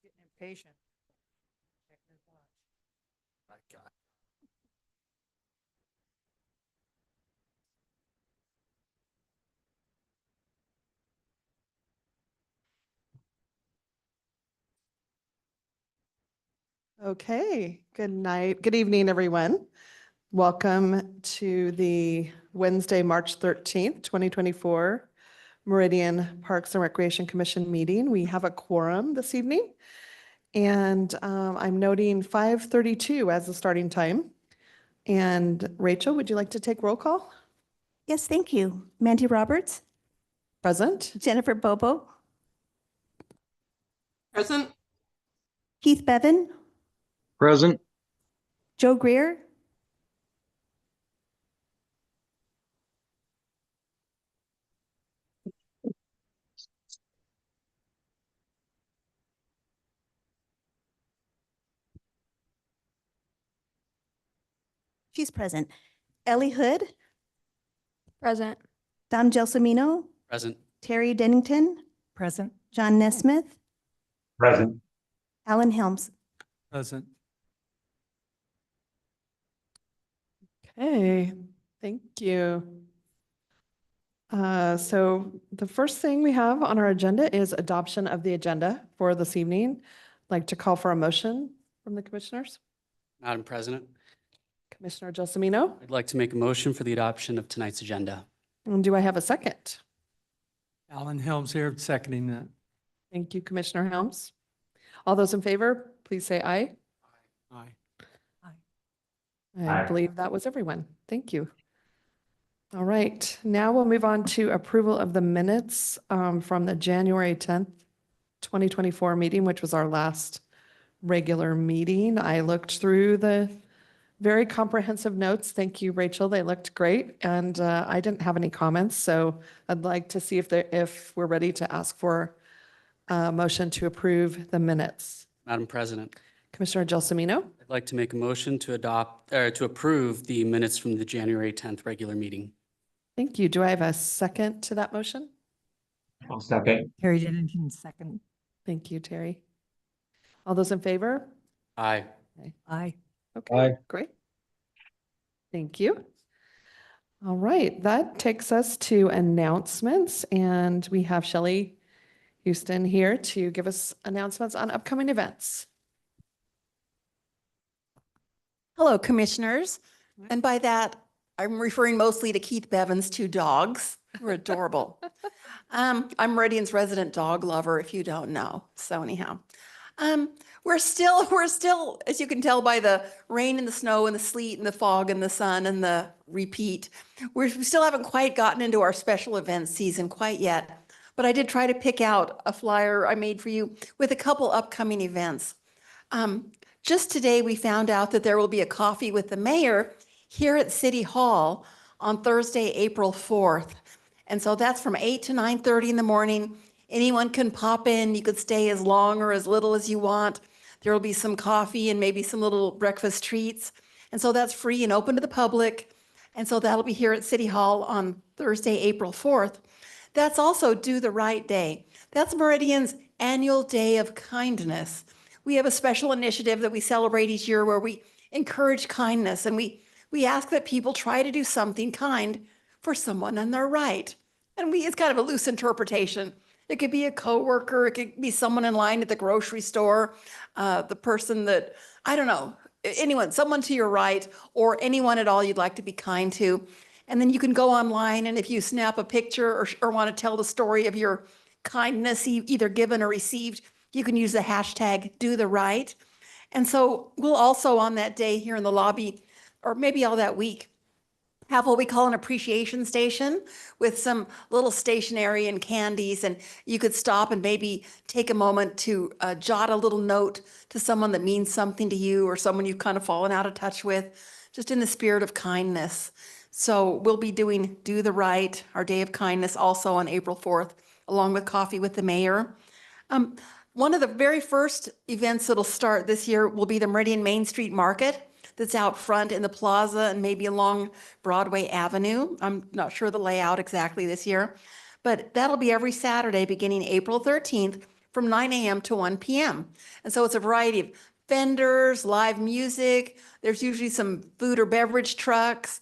getting impatient. Checking his watch. My God. Okay, good night. Good evening, everyone. Welcome to the Wednesday, March 13th, 2024 Meridian Parks and Recreation Commission meeting. We have a quorum this evening. And I'm noting 5:32 as the starting time. And Rachel, would you like to take roll call? Yes, thank you. Mandy Roberts, Present? Jennifer Bobo, Present. Keith Bevan, Present. Joe Greer, she's present. Ellie Hood, Present. Don Gelsomino, Present. Terry Dennington, Present. John Nesmith, Present. Alan Helms. Present. Okay, thank you. So the first thing we have on our agenda is adoption of the agenda for this evening. I'd like to call for a motion from the commissioners. Madam President, Commissioner Gelsomino, I'd like to make a motion for the adoption of tonight's agenda. and do I have a second? Alan Helms here, seconding that. Thank you, Commissioner Helms. All those in favor, please say aye. Aye. I believe that was everyone. Thank you. All right, now we'll move on to approval of the minutes from the January 10th, 2024 meeting, which was our last regular meeting. I looked through the very comprehensive notes. Thank you, Rachel. They looked great. And I didn't have any comments, so I'd like to see if we're ready to ask for a motion to approve the minutes. Madam President, Commissioner Gelsomino, I'd like to make a motion to to approve the minutes from the January 10th regular meeting. thank you. Do I have a second to that motion? I'll second. Terry Dennington, second. Thank you, Terry. All those in favor? Aye. Aye. Okay, Aye. great. Thank you. All right, that takes us to announcements, and we have Shelley Houston here to give us announcements on upcoming events. Hello, Commissioners. And by that, I'm referring mostly to Keith Bevan's two dogs, who are adorable. I'm Meridian's resident dog lover, if you don't know. So anyhow, we're still, as you can tell by the rain and the snow and the sleet and the fog and the sun and the repeat, we still haven't quite gotten into our special events season quite yet. But I did try to pick out a flyer I made for you with a couple upcoming events. Just today, we found out that there will be a coffee with the mayor here at City Hall on Thursday, April 4th. And so that's from 8 to 9:30 in the morning. Anyone can pop in. You could stay as long or as little as you want. There will be some coffee and maybe some little breakfast treats. And so that's free and open to the public. And so that'll be here at City Hall on Thursday, April 4th. That's also Do the Right Day. That's Meridian's annual day of kindness. We have a special initiative that we celebrate each year where we encourage kindness, and we ask that people try to do something kind for someone on their right. And it's kind of a loose interpretation. It could be a coworker, it could be someone in line at the grocery store, the person that, I don't know, anyone, someone to your right, or anyone at all you'd like to be kind to. And then you can go online, and if you snap a picture or want to tell the story of your kindness, either given or received, you can use the hashtag #DoTheRight. And so we'll also on that day here in the lobby, or maybe all that week, have what we call an appreciation station with some little stationery and candies. And you could stop and maybe take a moment to jot a little note to someone that means something to you or someone you've kind of fallen out of touch with, just in the spirit of kindness. So we'll be doing Do the Right, our Day of Kindness, also on April 4th, along with Coffee with the Mayor. One of the very first events that'll start this year will be the Meridian Main Street Market that's out front in the plaza and maybe along Broadway Avenue. I'm not sure the layout exactly this year, but that'll be every Saturday beginning April 13th from 9 a.m. to 1 p.m. And so it's a variety of vendors, live music. There's usually some food or beverage trucks,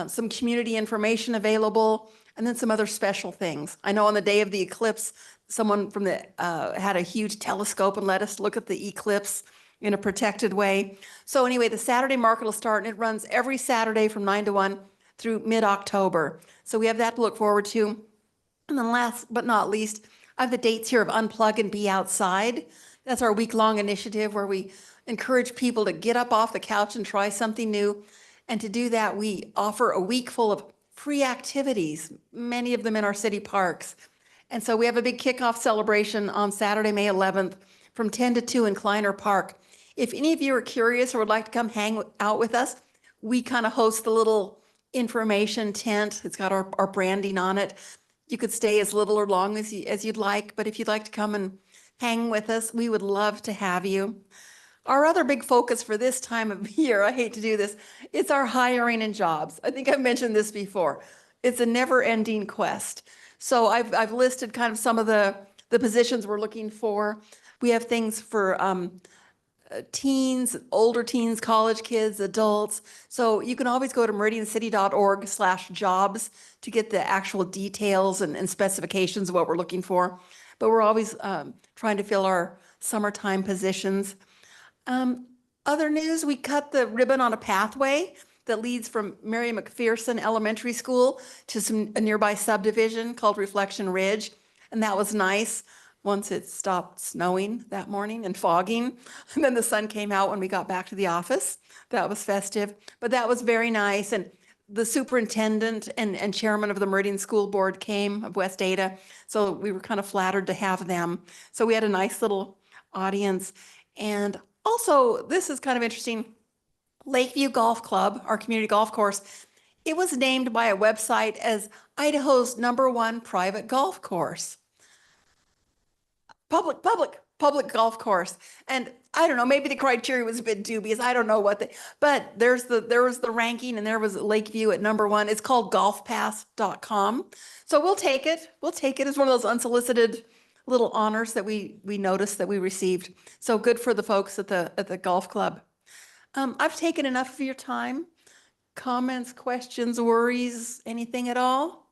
some community information available, and then some other special things. I know on the day of the eclipse, someone from the had a huge telescope and let us look at the eclipse in a protected way. So anyway, the Saturday market will start, and it runs every Saturday from 9 to 1 through mid-October. So we have that to look forward to. And then last but not least, I have the dates here of Unplug and Be Outside. That's our week-long initiative where we encourage people to get up off the couch and try something new. And to do that, we offer a week full of free activities, many of them in our city parks. And so we have a big kickoff celebration on Saturday, May 11th from 10 to 2 in Kleiner Park. If any of you are curious or would like to come hang out with us, we kind of host the little information tent. It's got our branding on it. You could stay as little or long as you'd like, but if you'd like to come and hang with us, we would love to have you. Our other big focus for this time of year, I hate to do this, it's our hiring and jobs. I think I've mentioned this before. It's a never-ending quest. So I've listed kind of some of the positions we're looking for. We have things for teens, older teens, college kids, adults. So you can always go to meridiancity.org/jobs to get the actual details and specifications of what we're looking for. But we're always trying to fill our summertime positions. Other news, we cut the ribbon on a pathway that leads from Mary McPherson Elementary School to a nearby subdivision called Reflection Ridge. And that was nice once it stopped snowing that morning and fogging. And then the sun came out when we got back to the office. That was festive, but that was very nice. And the superintendent and chairman of the Meridian School Board came of West Ada. So we were kind of flattered to have them. So we had a nice little audience. And also, this is kind of interesting. Lakeview Golf Club, our community golf course, it was named by a website as Idaho's #1 private golf course. Public golf course. And I don't know, maybe the criteria was a bit dubious. I don't know but there was the ranking, and there was Lakeview at #1. It's called golfpass.com. So we'll take it. We'll take it as one of those unsolicited little honors that we noticed that we received. So good for the folks at the golf club. I've taken enough of your time. Comments, questions, worries, anything at all?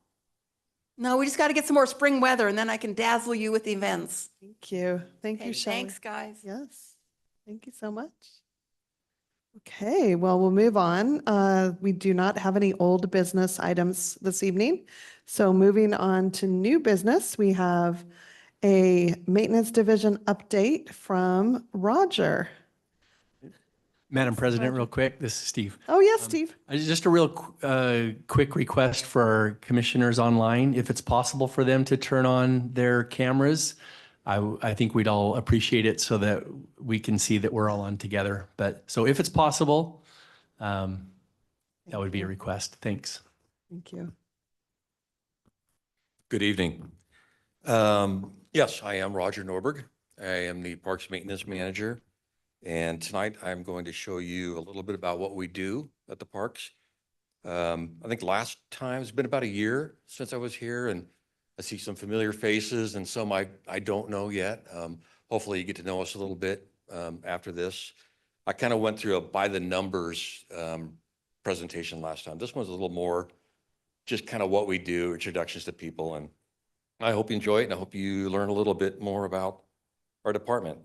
No, we just got to get some more spring weather, and then I can dazzle you with events. Thank you. Thank Okay, you, Shelley. thanks, guys. Yes, thank you so much. Okay, well, we'll move on. We do not have any old business items this evening. So moving on to new business, we have a maintenance division update from Roger. Madam President, real quick, this is Steve. Oh, yes, Steve. Just a real quick request for our commissioners online, if it's possible for them to turn on their cameras. I think we'd all appreciate it so that we can see that we're all on together. But so if it's possible, that would be a request. Thanks. Thank you. Good evening. Yes, I am Roger Norberg. I am the Parks Maintenance Manager. And tonight I'm going to show you a little bit about what we do at the parks. I think last time, it's been about a year since I was here, and I see some familiar faces and some I don't know yet. Hopefully you get to know us a little bit after this. I kind of went through a by the numbers presentation last time. This one's a little more just kind of what we do, introductions to people, and I hope you enjoy it, and I hope you learn a little bit more about our department.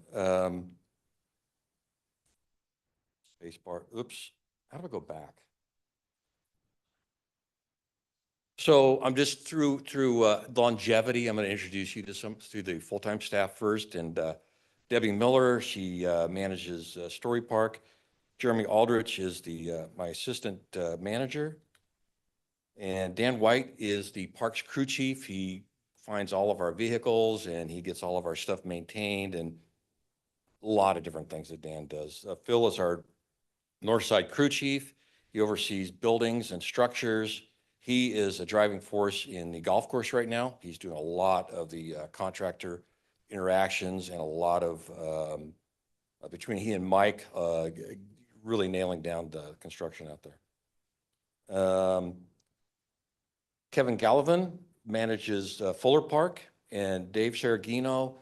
Spacebar, oops, how do I go back? So I'm just through longevity. I'm going to introduce you to through the full-time staff first. And Debbie Miller, she manages Story Park. Jeremy Aldrich is my assistant manager. And Dan White is the parks crew chief. He finds all of our vehicles and he gets all of our stuff maintained, and a lot of different things that Dan does. Phil is our Northside crew chief. He oversees buildings and structures. He is a driving force in the golf course right now. He's doing a lot of the contractor interactions and a lot of, between he and Mike, really nailing down the construction out there. Kevin Gallivan manages Fuller Park, and Dave Saraghino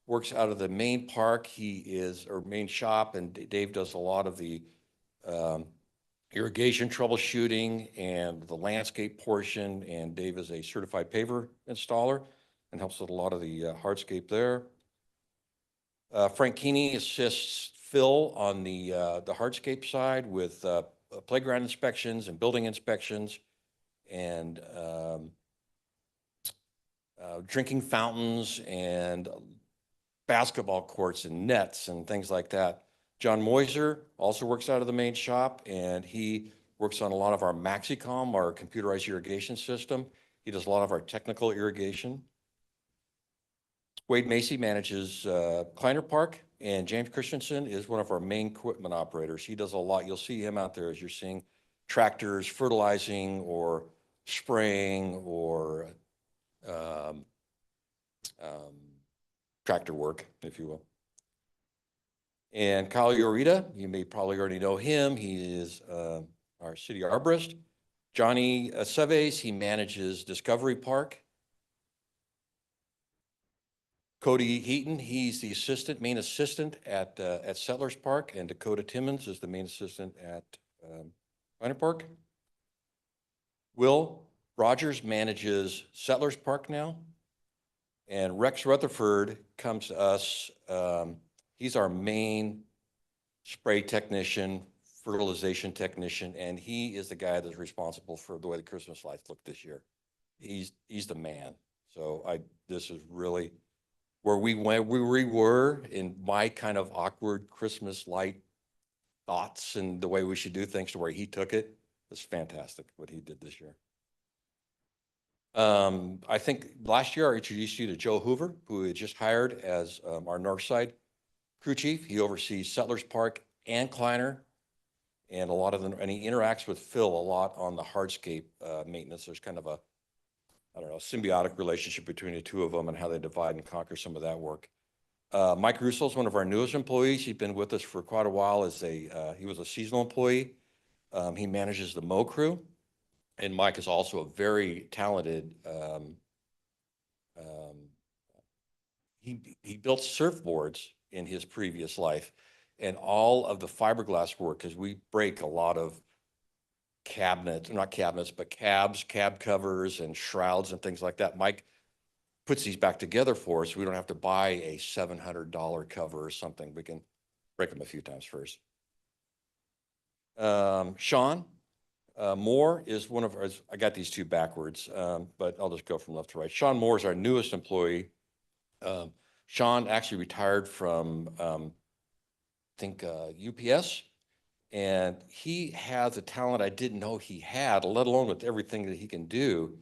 works out of the main park. He is, or main shop, and Dave does a lot of the irrigation troubleshooting and the landscape portion. And Dave is a certified paver installer and helps with a lot of the hardscape there. Frank Keeney assists Phil on the hardscape side with playground inspections and building inspections and drinking fountains and basketball courts and nets and things like that. John Moiser also works out of the main shop, and he works on a lot of our MaxiCom, our computerized irrigation system. He does a lot of our technical irrigation. Wade Macy manages Kleiner Park, and James Christensen is one of our main equipment operators. He does a lot. You'll see him out there as you're seeing tractors fertilizing or spraying or tractor work, if you will. And Kyle Yorita, you may probably already know him. He is our city arborist. Johnny Seves, he manages Discovery Park. Cody Heaton, he's the main assistant at Settlers Park, and Dakota Timmons is the main assistant at Kleiner Park. Will Rogers manages Settlers Park now. And Rex Rutherford comes to us. He's our main spray technician, fertilization technician, and he is the guy that's responsible for the way the Christmas lights look this year. He's the man. So this is really where we were in my kind of awkward Christmas light thoughts and the way we should do things to where he took it. It's fantastic what he did this year. I think last year I introduced you to Joe Hoover, who we just hired as our Northside crew chief. He oversees Settlers Park and Kleiner, and and he interacts with Phil a lot on the hardscape maintenance. There's kind of a, I don't know, symbiotic relationship between the two of them and how they divide and conquer some of that work. Mike Russo is one of our newest employees. He's been with us for quite a while he was a seasonal employee. He manages the mow crew. And Mike is also a very talented, he built surfboards in his previous life, and all of the fiberglass work, because we break a lot of not cabinets, but cabs, cab covers and shrouds and things like that. Mike puts these back together for us. So we don't have to buy a $700 cover or something. We can break them a few times first. Sean Moore is one of ours. I got these two backwards, but I'll just go from left to right. Sean Moore is our newest employee. Sean actually retired from, I think, UPS, and he has a talent I didn't know he had, let alone with everything that he can do,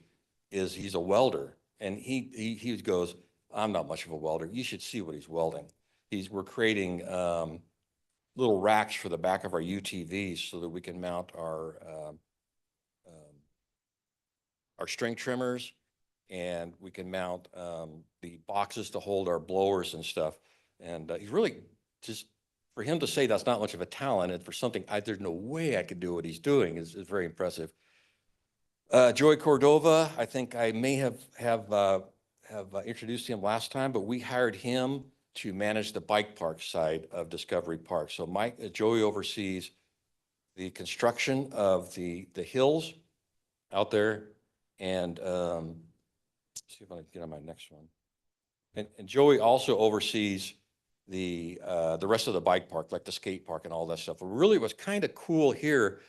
is he's a welder. And he goes, I'm not much of a welder. You should see what he's welding. We're creating little racks for the back of our UTVs so that we can mount our string trimmers, and we can mount the boxes to hold our blowers and stuff. And he's really just, for him to say that's not much of a talent, and for something there's no way I could do what he's doing is very impressive. Joey Cordova, I think I may have introduced him last time, but we hired him to manage the bike park side of Discovery Park. So Joey oversees the construction of the hills out there, and see if I can get on my next one. And Joey also oversees the rest of the bike park, like the skate park and all that stuff. But really, what's kind of cool here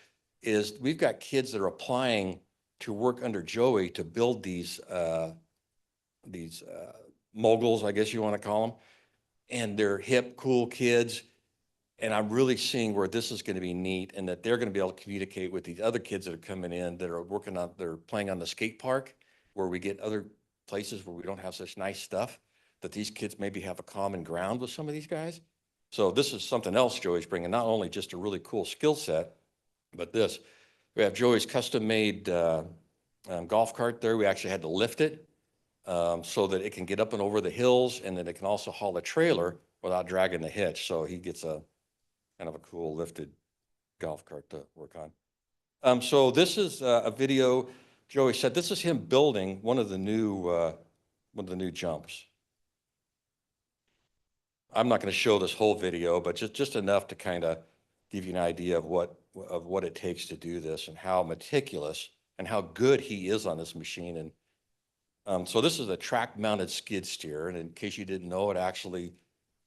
is we've got kids that are applying to work under Joey to build these moguls, I guess you want to call them. And they're hip, cool kids. And I'm really seeing where this is going to be neat, and that they're going to be able to communicate with these other kids that are coming in that are they're playing on the skate park, where we get other places where we don't have such nice stuff, that these kids maybe have a common ground with some of these guys. So this is something else Joey's bringing, not only just a really cool skill set, but this. We have Joey's custom-made golf cart there. We actually had to lift it so that it can get up and over the hills, and then it can also haul a trailer without dragging the hitch. So he gets a kind of a cool lifted golf cart to work on. So this is a video. Joey said this is him building one of the new jumps. I'm not going to show this whole video, but just enough to kind of give you an idea of what it takes to do this and how meticulous and how good he is on this machine. And so this is a track mounted skid steer. And in case you didn't know, it actually,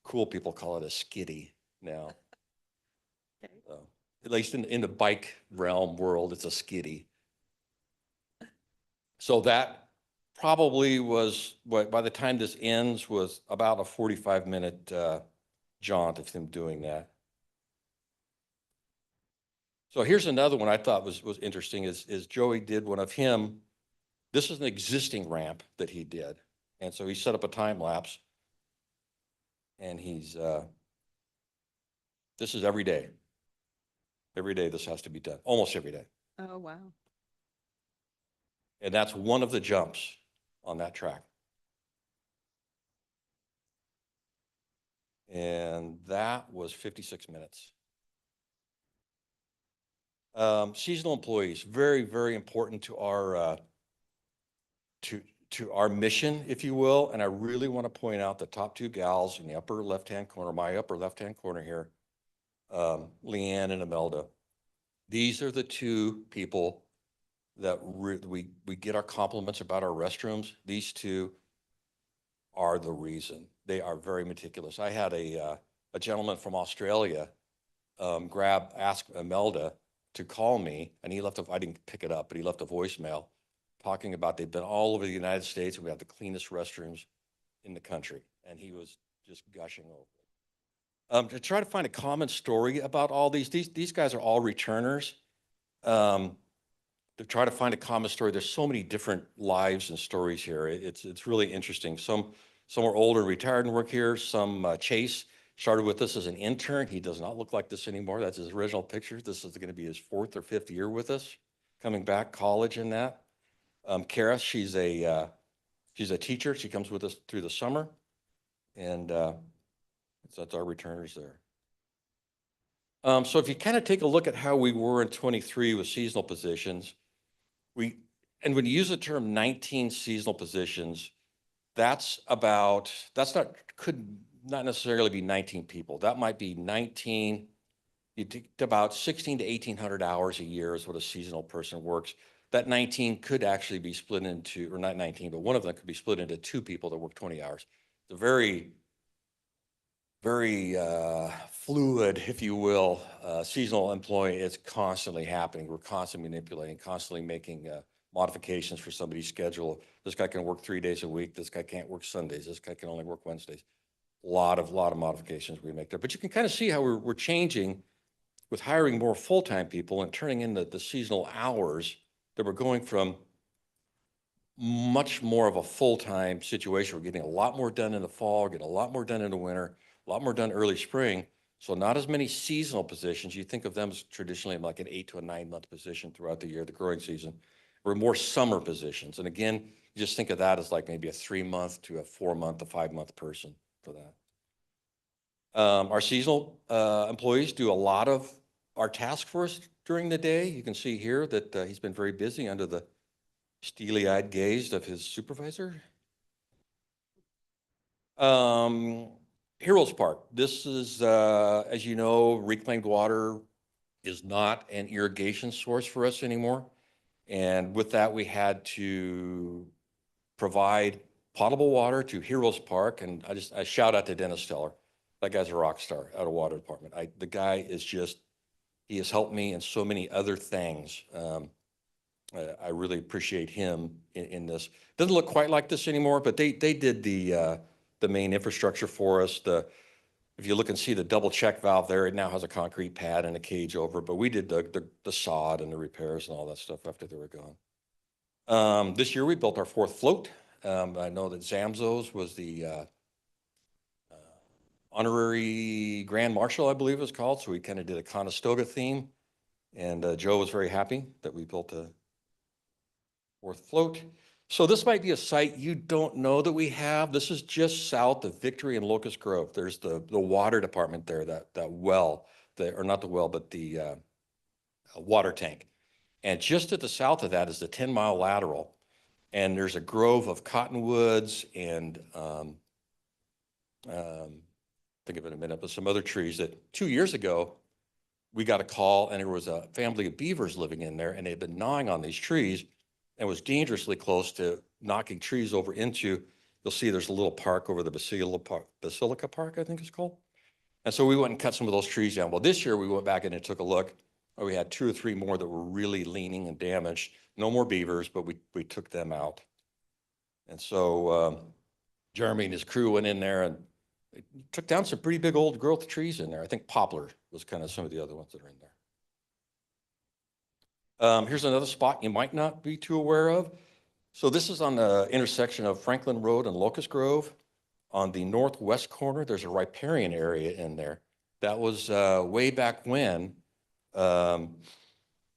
cool people call it a skiddy now. So, at least in the bike realm world, it's a skiddy. So that probably was what, by the time this ends, was about a 45-minute jaunt of him doing that. So here's another one I thought was interesting is Joey did one of him. This is an existing ramp that he did. And so he set up a time lapse, and he's, this is every day. Every day this has to be done, almost every day. Oh, wow. And that's one of the jumps on that track. And that was 56 minutes. Seasonal employees, very, very important to our to our mission, if you will. And I really want to point out the top two gals in the upper left-hand corner, my upper left-hand corner here, Leanne and Imelda. These are the two people that we get our compliments about our restrooms. These two are the reason. They are very meticulous. I had a gentleman from Australia ask Imelda to call me, and he left I didn't pick it up, but he left a voicemail talking about they've been all over the United States and we have the cleanest restrooms in the country. And he was just gushing over it. To try to find a common story about all these guys are all returners. To try to find a common story, there's so many different lives and stories here. It's really interesting. Some are older and retired and work here. Some Chase started with us as an intern. He does not look like this anymore. That's his original picture. This is going to be his 4th or 5th year with us, coming back, college and that. Kara, she's a teacher. She comes with us through the summer, and that's our returners there. So if you kind of take a look at how we were in 23 with seasonal positions, and when you use the term 19 seasonal positions, could not necessarily be 19 people. That might be 19, about 16 to 1,800 hours a year is what a seasonal person works. That 19 could actually be split into, or not 19, but one of them could be split into 2 people that work 20 hours. It's a very, very fluid, if you will, seasonal employee. It's constantly happening. We're constantly manipulating, constantly making modifications for somebody's schedule. This guy can work 3 days a week. This guy can't work Sundays. This guy can only work Wednesdays. A lot of modifications we make there. But you can kind of see how we're changing with hiring more full-time people and turning in the seasonal hours, that we're going from much more of a full-time situation. We're getting a lot more done in the fall, getting a lot more done in the winter, a lot more done early spring. So not as many seasonal positions. You think of them as traditionally like an 8 to a 9 month position throughout the year, the growing season. We're more summer positions. And again, you just think of that as like maybe a 3 month to a 4 month, a 5 month person for that. Our seasonal employees do a lot of our task for us during the day. You can see here that he's been very busy under the steely-eyed gaze of his supervisor. Heroes Park. This is, as you know, reclaimed water is not an irrigation source for us anymore. And with that, we had to provide potable water to Heroes Park. And I shout out to Dennis Steller. That guy's a rock star out of water department. The guy is just, he has helped me in so many other things. I really appreciate him in this. Doesn't look quite like this anymore, but they did the main infrastructure for us. If you look and see the double check valve there, it now has a concrete pad and a cage over it, but we did the sod and the repairs and all that stuff after they were gone. This year we built our 4th float. I know that Zamzo's was the honorary Grand Marshal, I believe it was called. So we kind of did a Conestoga theme, and Joe was very happy that we built a 4th float. So this might be a site you don't know that we have. This is just south of Victory and Locust Grove. There's the water department there, that well, or not the well, but the water tank. And just to the south of that is the 10-mile lateral. And there's a grove of cottonwoods and think of it in a minute, but some other trees that 2 years ago, we got a call and there was a family of beavers living in there and they'd been gnawing on these trees and was dangerously close to knocking trees over into, you'll see there's a little park over the Basilica Park, I think it's called. And so we went and cut some of those trees down. Well, this year we went back in and took a look. We had 2 or 3 more that were really leaning and damaged. No more beavers, but we took them out. And so Jeremy and his crew went in there and they took down some pretty big old growth trees in there. I think poplar was kind of some of the other ones that are in there. Here's another spot you might not be too aware of. So this is on the intersection of Franklin Road and Locust Grove. On the northwest corner, there's a riparian area in there. That was way back when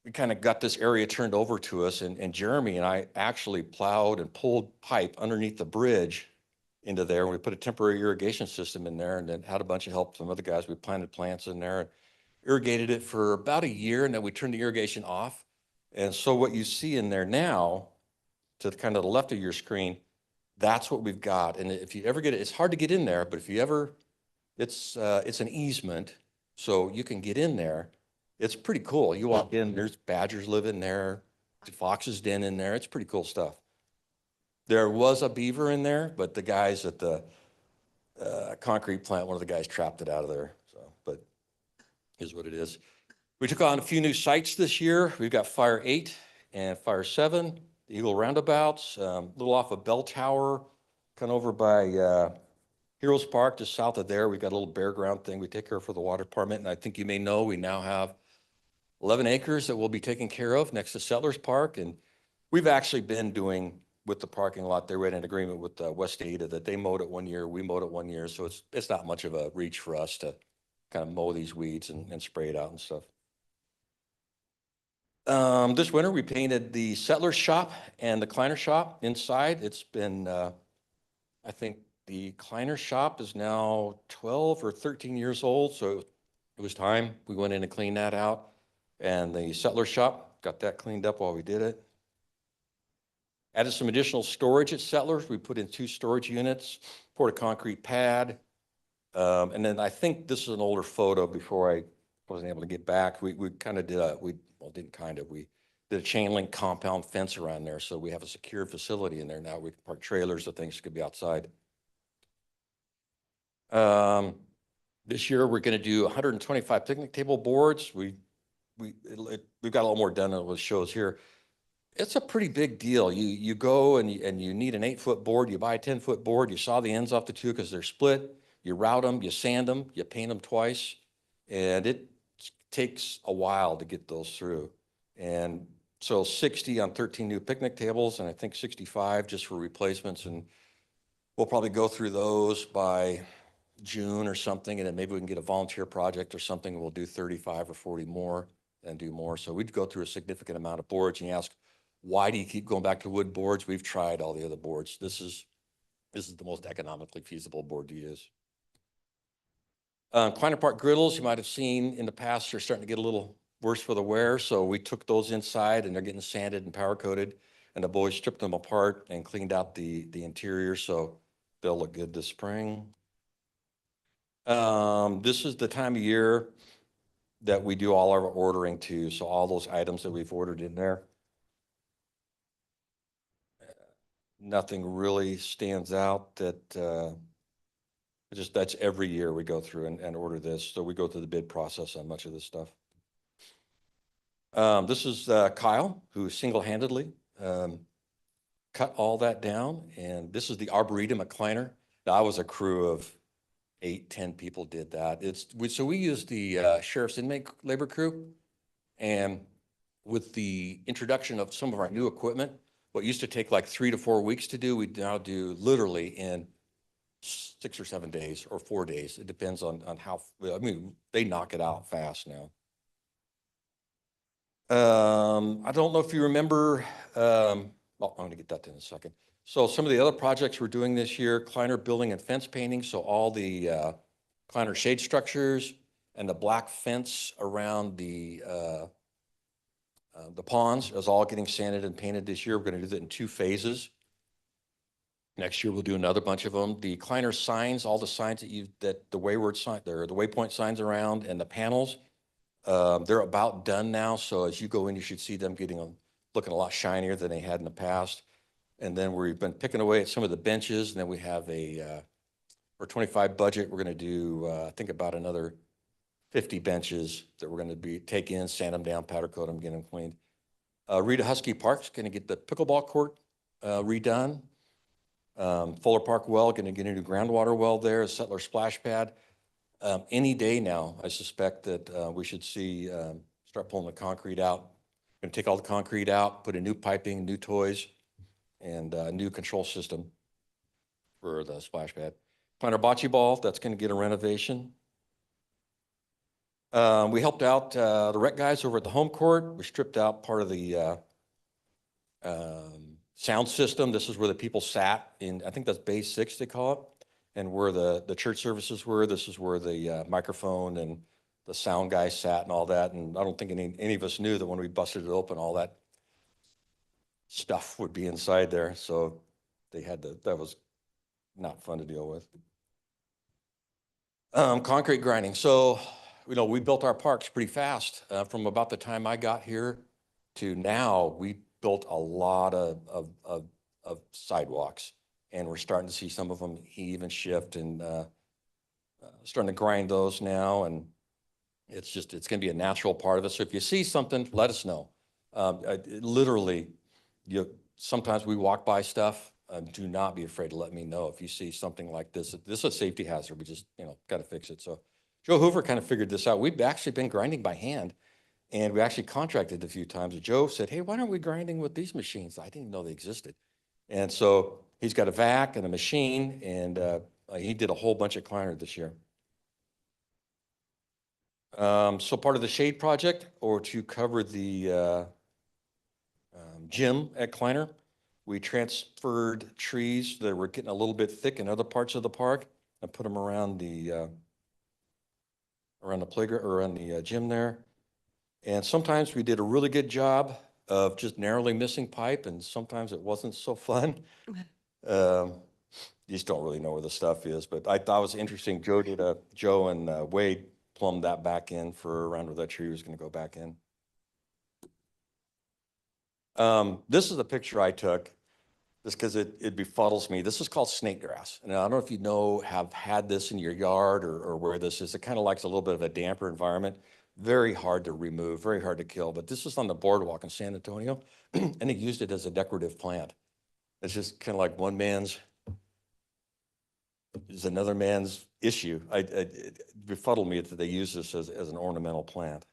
we kind of got this area turned over to us, and Jeremy and I actually plowed and pulled pipe underneath the bridge into there. We put a temporary irrigation system in there and then had a bunch of help from other guys. We planted plants in there and irrigated it for about a year, and then we turned the irrigation off. And so what you see in there now, to kind of the left of your screen, that's what we've got. And if you ever get it, it's hard to get in there, but if you ever, it's an easement, so you can get in there. It's pretty cool. You walk in, there's badgers living there, the foxes den in there. It's pretty cool stuff. There was a beaver in there, but the guys at the concrete plant, one of the guys trapped it out of there. So, but is what it is. We took on a few new sites this year. We've got Fire 8 and Fire 7, the Eagle Roundabouts, a little off of Bell Tower, kind of over by Heroes Park, just south of there. We've got a little bare ground thing we take care of for the water department. And I think you may know we now have 11 acres that we'll be taking care of next to Settlers Park. And we've actually been doing with the parking lot, they read an agreement with West Ada that they mowed it 1 year, we mowed it 1 year. So it's not much of a reach for us to kind of mow these weeds and spray it out and stuff. This winter we painted the Settlers shop and the Kleiner shop inside. It's been, I think the Kleiner shop is now 12 or 13 years old. So it was time we went in and cleaned that out. And the Settlers shop, got that cleaned up while we did it. Added some additional storage at Settlers. We put in 2 storage units, poured a concrete pad. And then I think this is an older photo before I wasn't able to get back. We kind of did we did a chain link compound fence around there. So we have a secure facility in there now. We can park trailers, so things could be outside. This year we're going to do 125 picnic table boards. We've got a little more done than what shows here. It's a pretty big deal. You go and you need an 8-foot board. You buy a 10-foot board. You saw the ends off the 2 because they're split. You route them, you sand them, you paint them twice, and it takes a while to get those through. And so 60 on 13 new picnic tables, and I think 65 just for replacements. And we'll probably go through those by June or something, and then maybe we can get a volunteer project or something. We'll do 35 or 40 more and do more. So we'd go through a significant amount of boards. And you ask, why do you keep going back to wood boards? We've tried all the other boards. This is the most economically feasible board to use. Kleiner Park griddles, you might have seen in the past, are starting to get a little worse for the wear. So we took those inside and they're getting sanded and powder coated, and the boys stripped them apart and cleaned out the interior. So they'll look good this spring. This is the time of year that we do all our ordering too. So all those items that we've ordered in there. Nothing really stands out that, that's every year we go through and order this. So we go through the bid process on much of this stuff. This is Kyle, who single-handedly cut all that down. And this is the Arboretum at Kleiner. That was a crew of 8-10 people did that. So we used the sheriff's inmate labor crew. And with the introduction of some of our new equipment, what used to take like 3 to 4 weeks to do, we now do literally in 6 or 7 days or 4 days. It depends on how, I mean, they knock it out fast now. I don't know if you remember, well, I'm going to get that in a second. So some of the other projects we're doing this year, Kleiner building and fence painting. So all the Kleiner shade structures and the black fence around the ponds is all getting sanded and painted this year. We're going to do that in 2 phases. Next year, we'll do another bunch of them. The Kleiner signs, all the signs that the wayward sign, the waypoint signs around and the panels, they're about done now. So as you go in, you should see them looking a lot shinier than they had in the past. And then we've been picking away at some of the benches. And then we have for 25 budget, we're going to do, I think about another 50 benches that we're going to take in, sand them down, powder coat them, get them cleaned. Rita Husky Park's going to get the pickleball court redone. Fuller Park well, going to get a new groundwater well there, a settler splash pad. Any day now, I suspect that we should see, start pulling the concrete out. Going to take all the concrete out, put in new piping, new toys, and a new control system for the splash pad. Kleiner bocce ball, that's going to get a renovation. We helped out the rec guys over at the home court. We stripped out part of the sound system. This is where the people sat in, I think that's Bay 6 they call it, and where the church services were. This is where the microphone and the sound guys sat and all that. And I don't think any of us knew that when we busted it open, all that stuff would be inside there. So they had that was not fun to deal with. Concrete grinding. So, we built our parks pretty fast. From about the time I got here to now, we built a lot of sidewalks, and we're starting to see some of them heave and shift, and starting to grind those now. And it's going to be a natural part of it. So if you see something, let us know. Literally, sometimes we walk by stuff. Do not be afraid to let me know if you see something like this. This is a safety hazard. We just, got to fix it. So Joe Hoover kind of figured this out. We've actually been grinding by hand, and we actually contracted a few times. Joe said, hey, why aren't we grinding with these machines? I didn't know they existed. And so he's got a vac and a machine, and he did a whole bunch of Kleiner this year. So part of the shade project, or to cover the gym at Kleiner, we transferred trees that were getting a little bit thick in other parts of the park and put them around the playground or around the gym there. And sometimes we did a really good job of just narrowly missing pipe, and sometimes it wasn't so fun. You just don't really know where the stuff is. But I thought it was interesting. Joe and Wade plumbed that back in for around where that tree was going to go back in. This is a picture I took just because it befuddles me. This is called snake grass. And I don't know if have had this in your yard or where this is. It kind of likes a little bit of a damper environment. Very hard to remove, very hard to kill. But this is on the boardwalk in San Antonio, and they used it as a decorative plant. It's just kind of like one man's is another man's issue. It befuddled me that they use this as an ornamental plant.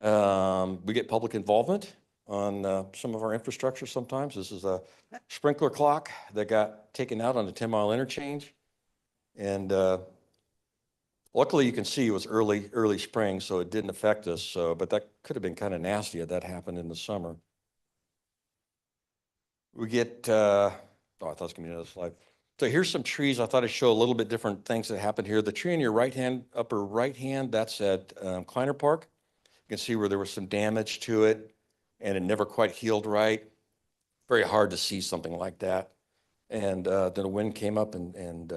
We get public involvement on some of our infrastructure sometimes. This is a sprinkler clock that got taken out on the 10-mile interchange. And luckily you can see it was early spring, so it didn't affect us. But that could have been kind of nasty if that happened in the summer. We get, I thought it was going to be another slide. So here's some trees. I thought I'd show a little bit different things that happened here. The tree in your upper right hand, that's at Kleiner Park. You can see where there was some damage to it, and it never quite healed right. Very hard to see something like that. And then the wind came up and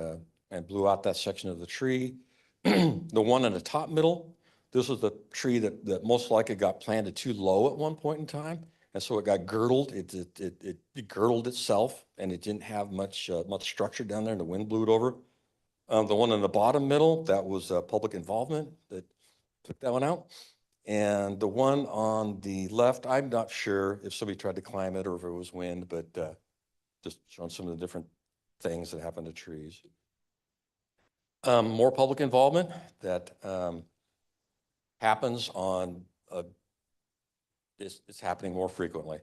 blew out that section of the tree. The one in the top middle, this was the tree that most likely got planted too low at one point in time. And so it got girdled. It girdled itself, and it didn't have much structure down there, and the wind blew it over. The one in the bottom middle, that was public involvement that took that one out. And the one on the left, I'm not sure if somebody tried to climb it or if it was wind, but just showing some of the different things that happen to trees. More public involvement that happens on it's happening more frequently.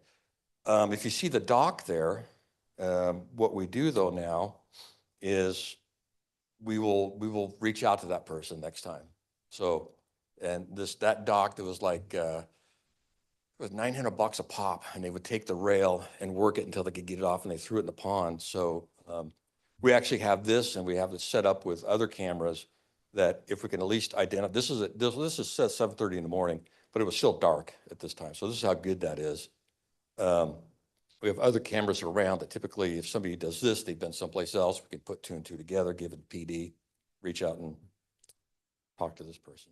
If you see the dock there, what we do though now is we will reach out to that person next time. So, and that dock that was like it was $900 a pop, and they would take the rail and work it until they could get it off, and they threw it in the pond. So we actually have this, and we have it set up with other cameras that if we can at least identify. This is 7:30 in the morning, but it was still dark at this time. So this is how good that is. We have other cameras around that typically, if somebody does this, they've been someplace else, we can put two and two together, give it PD, reach out and talk to this person.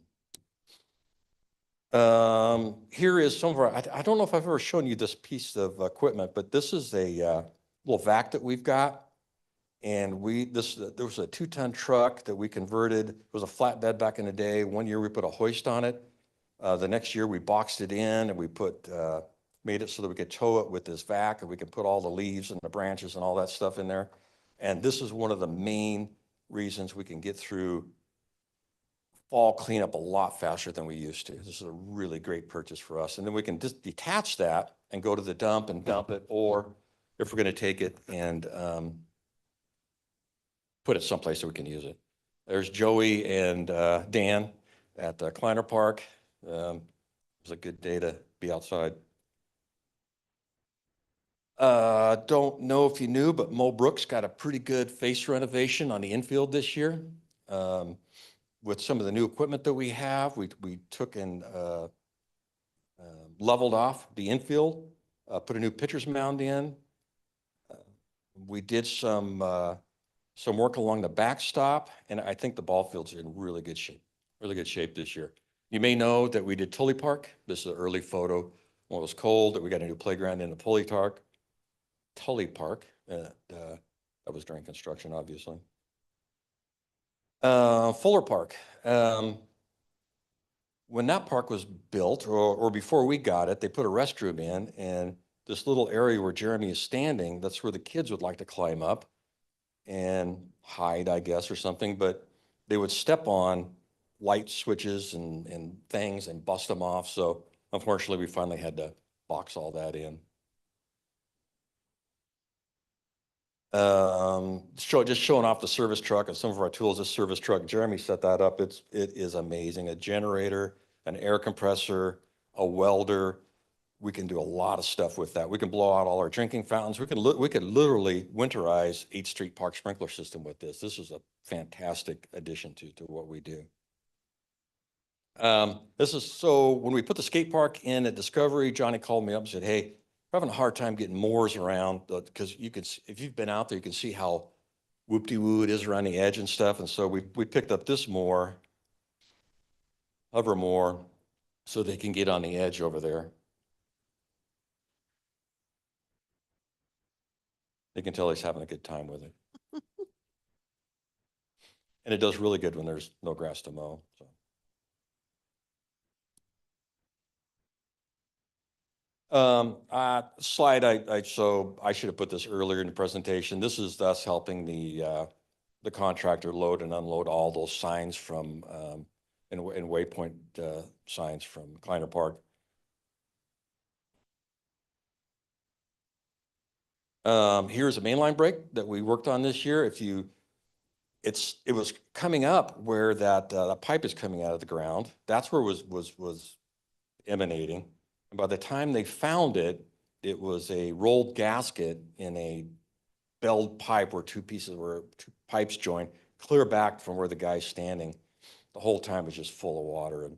Here is some of our, I don't know if I've ever shown you this piece of equipment, but this is a little vac that we've got. And there was a 2-ton truck that we converted. It was a flatbed back in the day. One year we put a hoist on it. The next year we boxed it in and we made it so that we could tow it with this vac and we could put all the leaves and the branches and all that stuff in there. And this is one of the main reasons we can get through fall cleanup a lot faster than we used to. This is a really great purchase for us. And then we can just detach that and go to the dump and dump it, or if we're going to take it and put it someplace that we can use it. There's Joey and Dan at Kleiner Park. It was a good day to be outside. Don't know if you knew, but Mo Brooks got a pretty good face renovation on the infield this year. With some of the new equipment that we have, we took and leveled off the infield, put a new pitcher's mound in. We did some work along the backstop, and I think the ball field's in really good shape this year. You may know that we did Tully Park. This is an early photo when it was cold, that we got a new playground in the Tully Park. That was during construction, obviously. Fuller Park. When that park was built, or before we got it, they put a restroom in, and this little area where Jeremy is standing, that's where the kids would like to climb up and hide, I guess, or something, but they would step on light switches and things and bust them off. So unfortunately, we finally had to box all that in. Just showing off the service truck and some of our tools. This service truck, Jeremy set that up. It is amazing. A generator, an air compressor, a welder. We can do a lot of stuff with that. We can blow out all our drinking fountains. We could literally winterize 8th Street Park sprinkler system with this. This is a fantastic addition to what we do. So when we put the skate park in at Discovery, Johnny called me up and said, "Hey, we're having a hard time getting moors around," because if you've been out there, you can see how whoop-de-woo it is around the edge and stuff. And so we picked up this moor, hover moor, so they can get on the edge over there. You can tell he's having a good time with it. And it does really good when there's no grass to mow. So. Slide, so I should have put this earlier in the presentation. This is us helping the contractor load and unload all those signs from, and waypoint signs from Kleiner Park. Here's a mainline break that we worked on this year. It was coming up where that pipe is coming out of the ground. That's where it was emanating. And by the time they found it, it was a rolled gasket in a belled pipe where two pipes joined, clear back from where the guy's standing. The whole time was just full of water.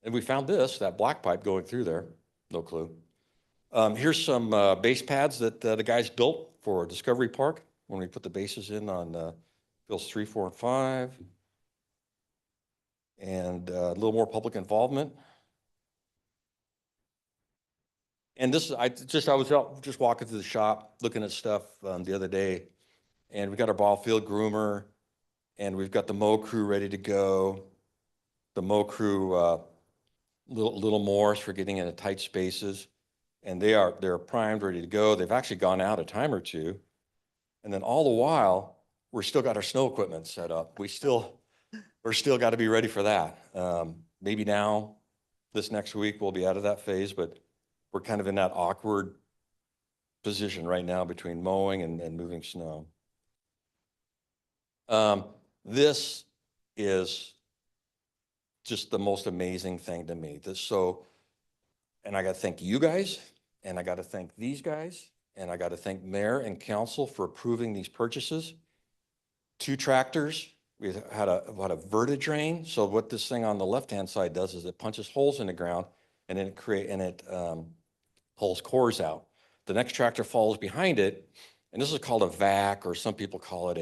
And we found that black pipe going through there. No clue. Here's some base pads that the guys built for Discovery Park when we put the bases in on Bills 3, 4, and 5. And a little more public involvement. And this, I was out just walking through the shop, looking at stuff the other day, and we got our ball field groomer, and we've got the mow crew ready to go. The mow crew, little more for getting into tight spaces, and they're primed, ready to go. They've actually gone out a time or two, and then all the while, we're still got our snow equipment set up. We're still got to be ready for that. Maybe now, this next week, we'll be out of that phase, but we're kind of in that awkward position right now between mowing and moving snow. This is just the most amazing thing to me. And I got to thank you guys, and I got to thank these guys, and I got to thank mayor and council for approving these purchases. 2 tractors. We had a vertidrain. So what this thing on the left-hand side does is it punches holes in the ground, and then it pulls cores out. the next tractor follows behind it. And this is called a vac, or some people call it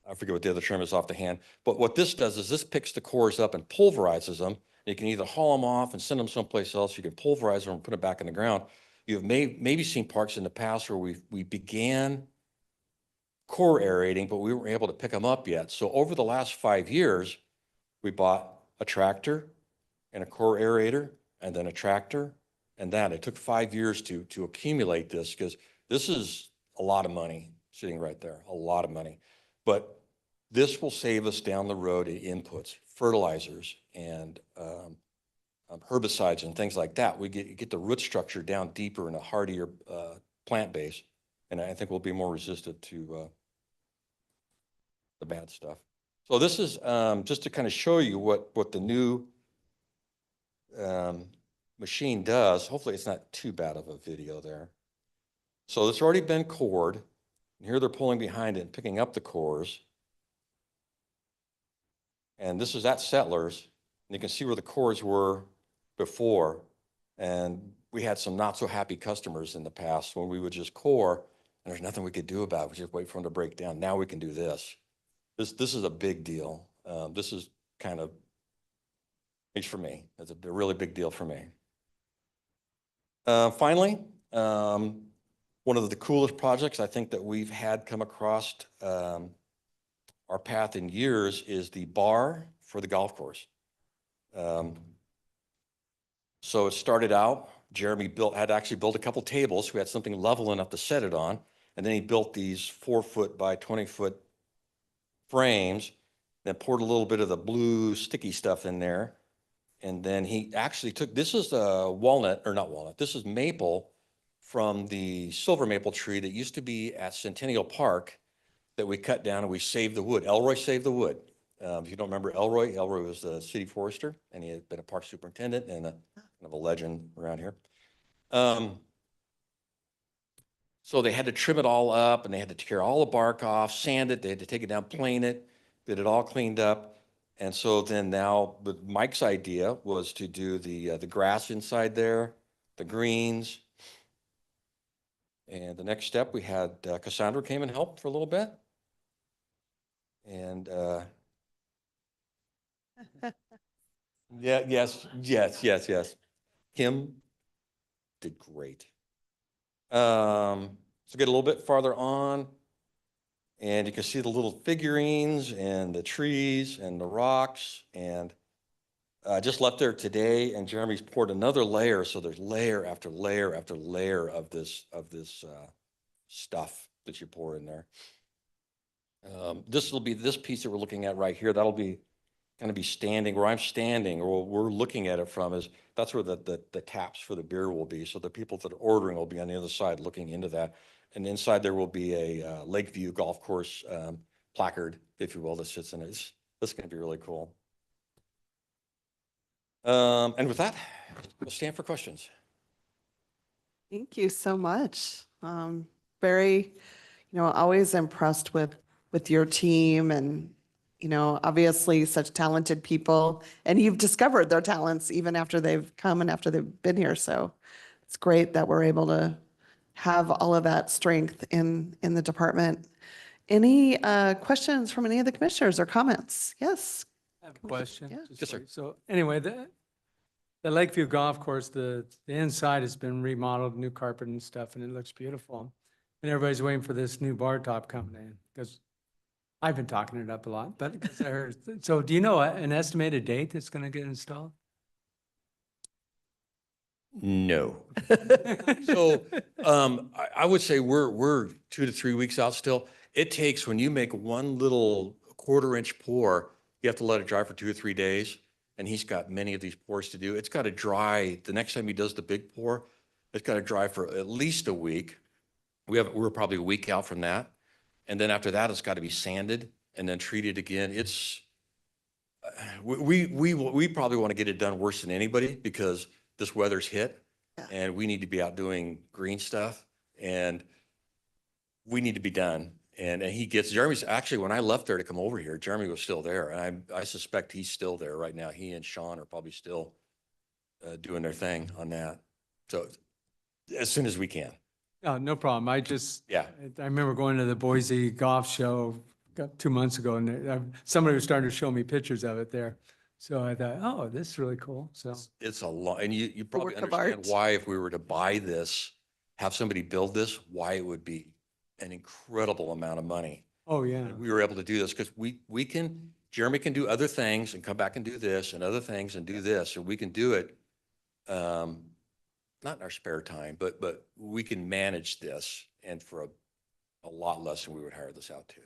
I forget what the other term is off the hand. But what this does is this picks the cores up and pulverizes them. You can either haul them off and send them someplace else. You can pulverize them and put it back in the ground. You've maybe seen parks in the past where we began core aerating, but we weren't able to pick them up yet. So over the last 5 years, we bought a tractor and a core aerator, and then a tractor, and that. It took 5 years to accumulate this, because this is a lot of money sitting right there, a lot of money. But this will save us down the road in inputs, fertilizers, and herbicides and things like that. We get the root structure down deeper in a hardier plant base, and I think we'll be more resistant to the bad stuff. So this is just to kind of show you what the new machine does. Hopefully it's not too bad of a video there. So it's already been cored, and here they're pulling behind it and picking up the cores. And this is at Settlers, and you can see where the cores were before. And we had some not so happy customers in the past when we would just core and there's nothing we could do about it. We just wait for them to break down. Now we can do this. This is a big deal. This is kind of, at least for me, it's a really big deal for me. Finally, one of the coolest projects I think that we've had come across our path in years is the bar for the golf course. So it started out, Jeremy had to actually build a couple tables. So we had something level enough to set it on. And then he built these 4-foot by 20-foot frames, then poured a little bit of the blue sticky stuff in there. And then he actually took, this is walnut, or not walnut, this is maple from the silver maple tree that used to be at Centennial Park that we cut down, and we saved the wood. Elroy saved the wood. If you don't remember Elroy was the city forester, and he had been a park superintendent and kind of a legend around here. So they had to trim it all up, and they had to tear all the bark off, sand it, they had to take it down, plane it, get it all cleaned up. And so then now, but Mike's idea was to do the grass inside there, the greens. And the next step, we had Cassandra came and helped for a little bit. And yeah, yes. Kim did great. So get a little bit farther on, and you can see the little figurines and the trees and the rocks. And I just left there today, and Jeremy's poured another layer. So there's layer after layer after layer of this stuff that you pour in there. This will be this piece that we're looking at right here. That'll be going to be standing where I'm standing, or we're looking at it from, is that's where the taps for the beer will be. So the people that are ordering will be on the other side looking into that. And inside there will be a Lakeview golf course placard, if you will, that sits in it. That's going to be really cool. And with that, we'll stand for questions. Thank you so much. Very, always impressed with your team, and, obviously such talented people, and you've discovered their talents even after they've come and after they've been here. So it's great that we're able to have all of that strength in the department. Any questions from any of the commissioners or comments? Yes. I have a question. Yeah. just Yes, for sir. you. So anyway, the Lakeview Golf Course, the inside has been remodeled, new carpet and stuff, and it looks beautiful. And everybody's waiting for this new bar top coming in, because I've been talking it up a lot, but because I heard, so do you know an estimated date that's going to get installed? No. So I would say we're 2 to 3 weeks out still. It takes, when you make one little 1/4-inch pour, you have to let it dry for 2 or 3 days. And he's got many of these pours to do. It's got to dry. The next time he does the big pour, it's got to dry for at least a week. We're probably a week out from that. And then after that, it's got to be sanded and then treated again. It's, we probably want to get it done worse than anybody, because this weather's hit and we need to be out doing green stuff, and we need to be done. And Jeremy's actually, when I left there to come over here, Jeremy was still there. And I suspect he's still there right now. He and Sean are probably still doing their thing on that. So as soon as we can. Oh, no problem. Yeah. I remember going to the Boise Golf Show 2 months ago, and somebody was starting to show me pictures of it there. So I thought, oh, this is really cool. So, It's a lot, and you probably work of understand art. why if we were to buy this, have somebody build this, why it would be an incredible amount of money. oh, yeah. And we were able to do this because we can, Jeremy can do other things and come back and do this and other things and do this, and we can do it, not in our spare time, but we can manage this and for a lot less than we would hire this out to.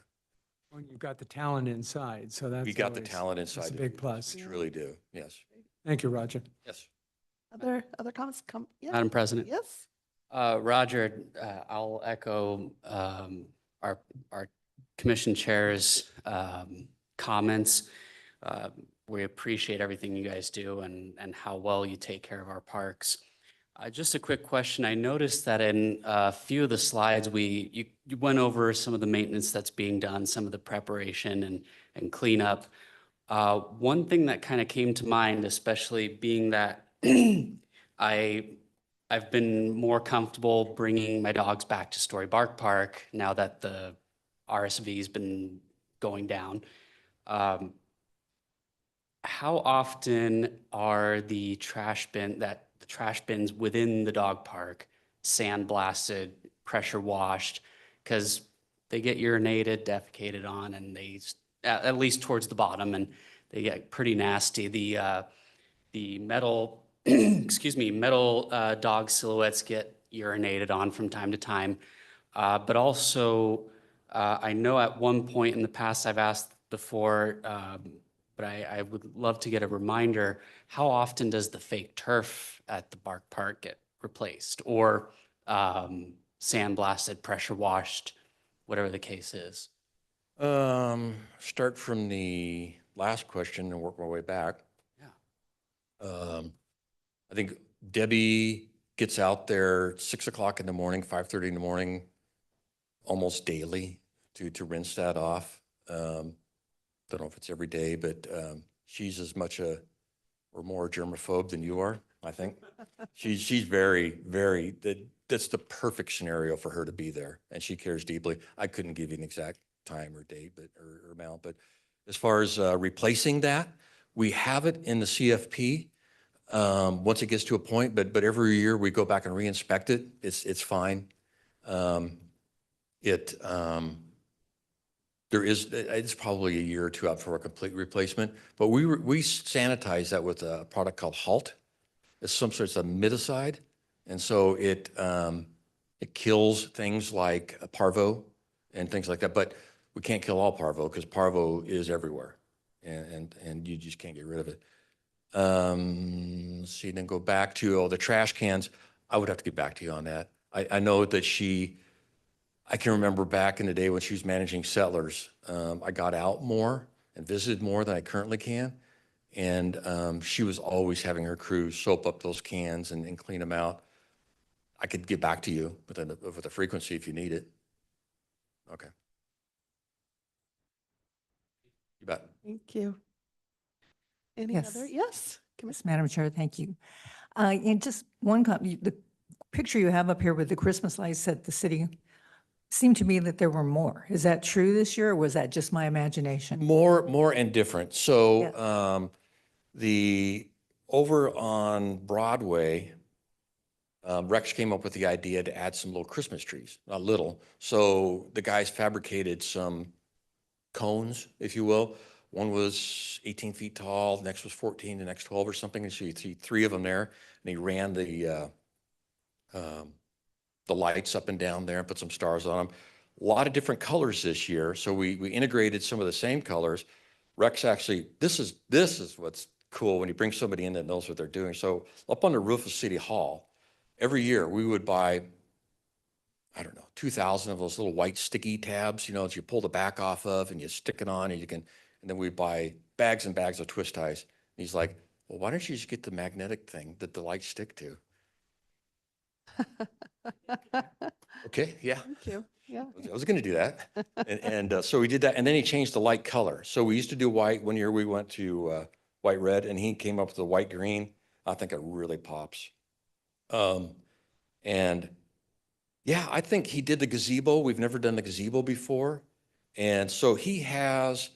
When you've got the talent inside, so that's We got the always- talent that's inside. a to big do this. plus. We truly do, yes. Thank you, Roger. Yes. Other comments come? Yeah. Madam President. Yes. Roger, I'll echo our commission chair's comments. We appreciate everything you guys do and how well you take care of our parks. Just a quick question. I noticed that in a few of the slides, you went over some of the maintenance that's being done, some of the preparation and cleanup. One thing that kind of came to mind, especially being that I've been more comfortable bringing my dogs back to Story Bark Park now that the RSV has been going down. How often are the trash bins within the dog park sandblasted, pressure washed? Because they get urinated, defecated on, and at least towards the bottom, and they get pretty nasty. The metal, excuse me, metal dog silhouettes get urinated on from time to time. But also, I know at one point in the past I've asked before, but I would love to get a reminder, how often does the fake turf at the Bark Park get replaced or sandblasted, pressure washed, whatever the case is? Start from the last question and work my way back. Yeah. I think Debbie gets out there 6 o'clock in the morning, 5:30 in the morning, almost daily to rinse that off. Don't know if it's every day, but she's as much or more germaphobe than you are, I think. She's very, very, that's the perfect scenario for her to be there, and she cares deeply. I couldn't give you an exact time or date, or amount, but as far as replacing that, we have it in the CFP once it gets to a point, but every year we go back and re-inspect it. It's fine. It's probably a year or two out for a complete replacement, but we sanitize that with a product called Halt. It's some sort of miticide, and so it kills things like parvo and things like that. But we can't kill all parvo because parvo is everywhere, and you just can't get rid of it. Let's see, then go back to the trash cans. I would have to get back to you on that. I know that I can remember back in the day when she was managing Settlers, I got out more and visited more than I currently can. And she was always having her crew soap up those cans and clean them out. I could get back to you with a frequency if you need it. Okay. You bet. Thank you. Any Yes. other? Yes. Yes, Madam Chair, thank you. And just one, the picture you have up here with the Christmas lights at the city, seemed to me that there were more. Is that true this year, or was that just my imagination? More and different. So over on Broadway, Rex came up with the idea to add some little Christmas trees, not little. So the guys fabricated some cones, if you will. One was 18 feet tall, the next was 14, the next 12 or something. And so you see 3 of them there. And he ran the lights up and down there and put some stars on them. A lot of different colors this year. So we integrated some of the same colors. Rex actually, this is what's cool when you bring somebody in that knows what they're doing. So up on the roof of City Hall, every year we would buy, I don't know, 2,000 of those little white sticky tabs, that you pull the back off of and you stick it on, and then we'd buy bags and bags of twist ties. And he's like, well, why don't you just get the magnetic thing that the lights stick to? Okay, yeah. Thank you. Yeah. I was going to do that. And so we did that. And then he changed the light color. So we used to do white. One year we went to white red, and he came up with the white green. I think it really pops. And yeah, I think he did the gazebo. We've never done the gazebo before. And so he has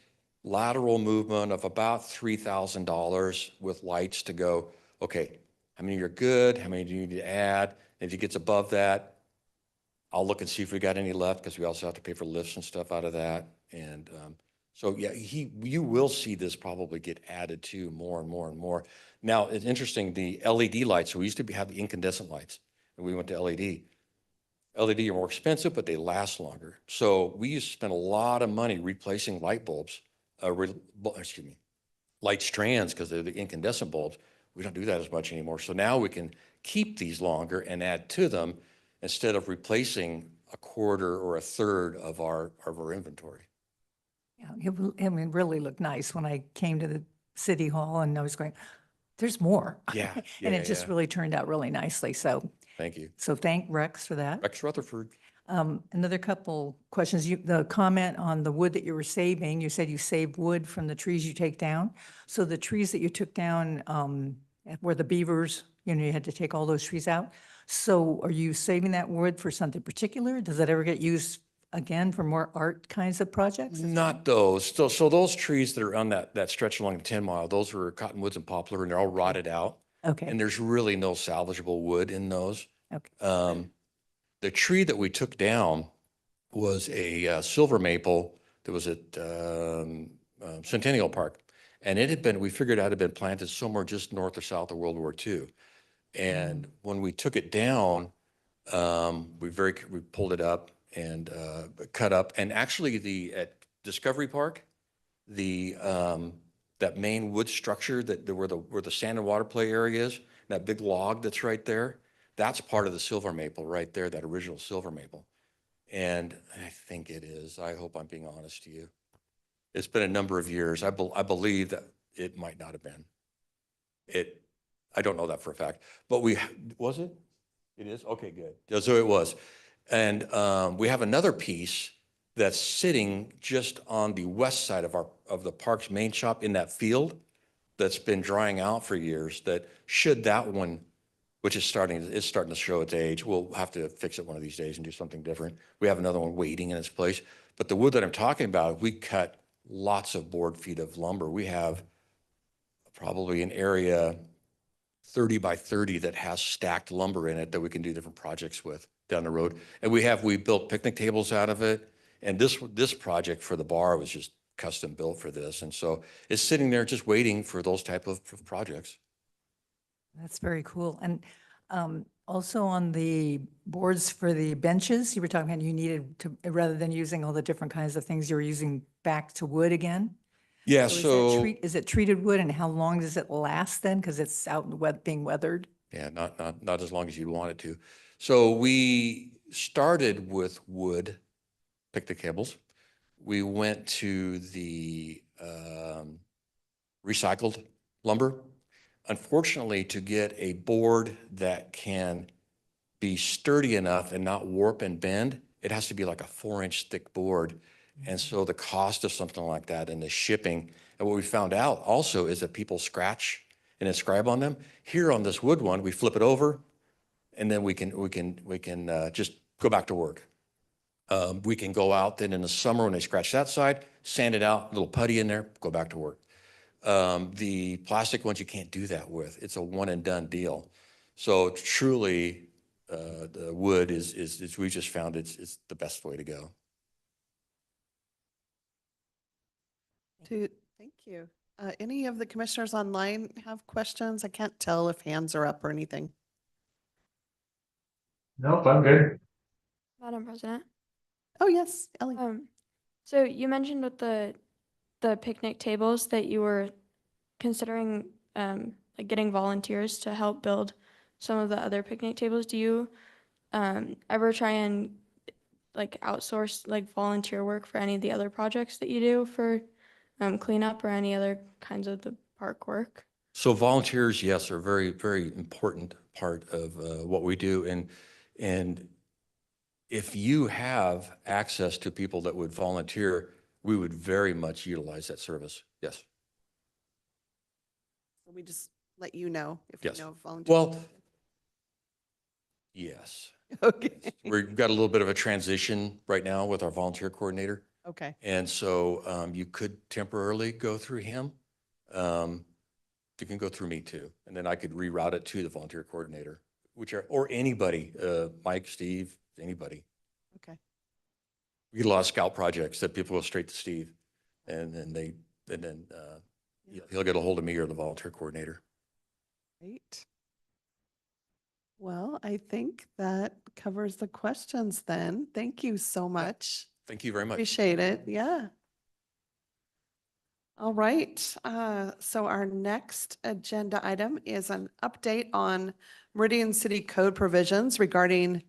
lateral movement of about $3,000 with lights to go, okay, how many are good? How many do you need to add? And if he gets above that, I'll look and see if we got any left, because we also have to pay for lifts and stuff out of that. And so, yeah, you will see this probably get added to more and more and more. Now, it's interesting, the LED lights, so we used to have the incandescent lights, and we went to LED. LED are more expensive, but they last longer. So we used to spend a lot of money replacing light bulbs, light strands, because they're the incandescent bulbs. We don't do that as much anymore. So now we can keep these longer and add to them instead of replacing a quarter or a third of our inventory. Yeah, I mean, really looked nice when I came to the city hall and I was going, there's more. Yeah, And yeah, it just yeah. really turned out really nicely. So, Thank you. so thank Rex for that. Rex Rutherford. Another couple questions. The comment on the wood that you were saving, you said you saved wood from the trees you take down. So the trees that you took down, where the beavers, you had to take all those trees out. So are you saving that wood for something particular? Does that ever get used again for more art kinds of projects? Not those. So those trees that are on that stretch along the 10 mile, those are cottonwoods and poplar, and they're all rotted out. Okay, And there's really no salvageable wood in those. okay. The tree that we took down was a silver maple that was at Centennial Park. And it had been, we figured out it had been planted somewhere just north or south of World War II. And when we took it down, we pulled it up and cut up. And actually at Discovery Park, that main wood structure where the sand and water play area is, that big log that's right there, that's part of the silver maple right there, that original silver maple. And I think it is. I hope I'm being honest to you. It's been a number of years. I believe that it might not have been. I don't know that for a fact, but was it? It is? Okay, good. Yeah, so it was. And we have another piece that's sitting just on the west side of the park's main shop in that field that's been drying out for years, that should that one, which is starting to show its age. We'll have to fix it one of these days and do something different. We have another one waiting in its place. But the wood that I'm talking about, we cut lots of board feet of lumber. We have probably an area 30 by 30 that has stacked lumber in it that we can do different projects with down the road. And we built picnic tables out of it. And this project for the bar was just custom built for this. And so it's sitting there just waiting for those type of projects. That's very cool. And also on the boards for the benches, you were talking about you needed to, rather than using all the different kinds of things, you were using back to wood again? Yeah, Is that so is it treated wood, and how long does it last then? Because it's out in the being weathered? yeah, not as long as you'd want it to. So we started with wood picnic tables. We went to the recycled lumber. Unfortunately, to get a board that can be sturdy enough and not warp and bend, it has to be like a 4-inch thick board. And so the cost of something like that and the shipping, and what we found out also is that people scratch and inscribe on them. Here on this wood one, we flip it over, and then we can just go back to work. We can go out then in the summer when they scratch that side, sand it out, little putty in there, go back to work. The plastic ones you can't do that with. It's a one and done deal. So truly, the wood is we just found it's the best way to go. Thank you. Any of the commissioners online have questions? I can't tell if hands are up or anything. Nope, I'm good. Madam President. Oh, yes, Ellie. So you mentioned with the picnic tables that you were considering like getting volunteers to help build some of the other picnic tables. Do you ever try and like outsource like volunteer work for any of the other projects that you do for cleanup or any other kinds of the park work? So volunteers, yes, are a very, very important part of what we do. And if you have access to people that would volunteer, we would very much utilize that service. Yes. We just let you know if we Yes. know volunteers. Well, yes. Okay. We've got a little bit of a transition right now with our volunteer coordinator. Okay. And so you could temporarily go through him. You can go through me too. And then I could reroute it to the volunteer coordinator, or anybody, Mike, Steve, anybody. Okay. We get a lot of scout projects that people go straight to Steve and then he'll get a hold of me or the volunteer coordinator. Great. Well, I think that covers the questions then. Thank you so much. Thank you very much. Appreciate it. Yeah. All right. So our next agenda item is an update on Meridian City Code provisions regarding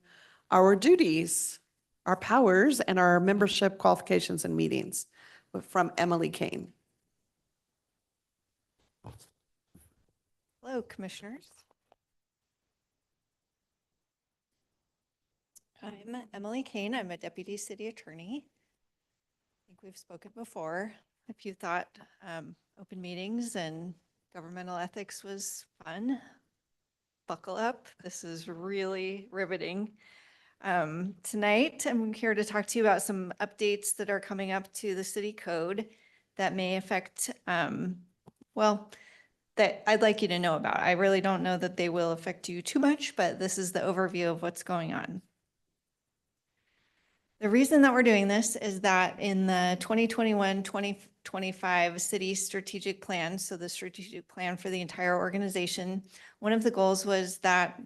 our duties, our powers, and our membership qualifications and meetings from Emily Kane. Hello, Commissioners. I'm Emily Kane. I'm a Deputy City Attorney. I think we've spoken before. If you thought open meetings and governmental ethics was fun, buckle up. This is really riveting. Tonight, I'm here to talk to you about some updates that are coming up to the city code that may affect, well, that I'd like you to know about. I really don't know that they will affect you too much, but this is the overview of what's going on. The reason that we're doing this is that in the 2021-2025 city strategic plan, so the strategic plan for the entire organization, one of the goals was that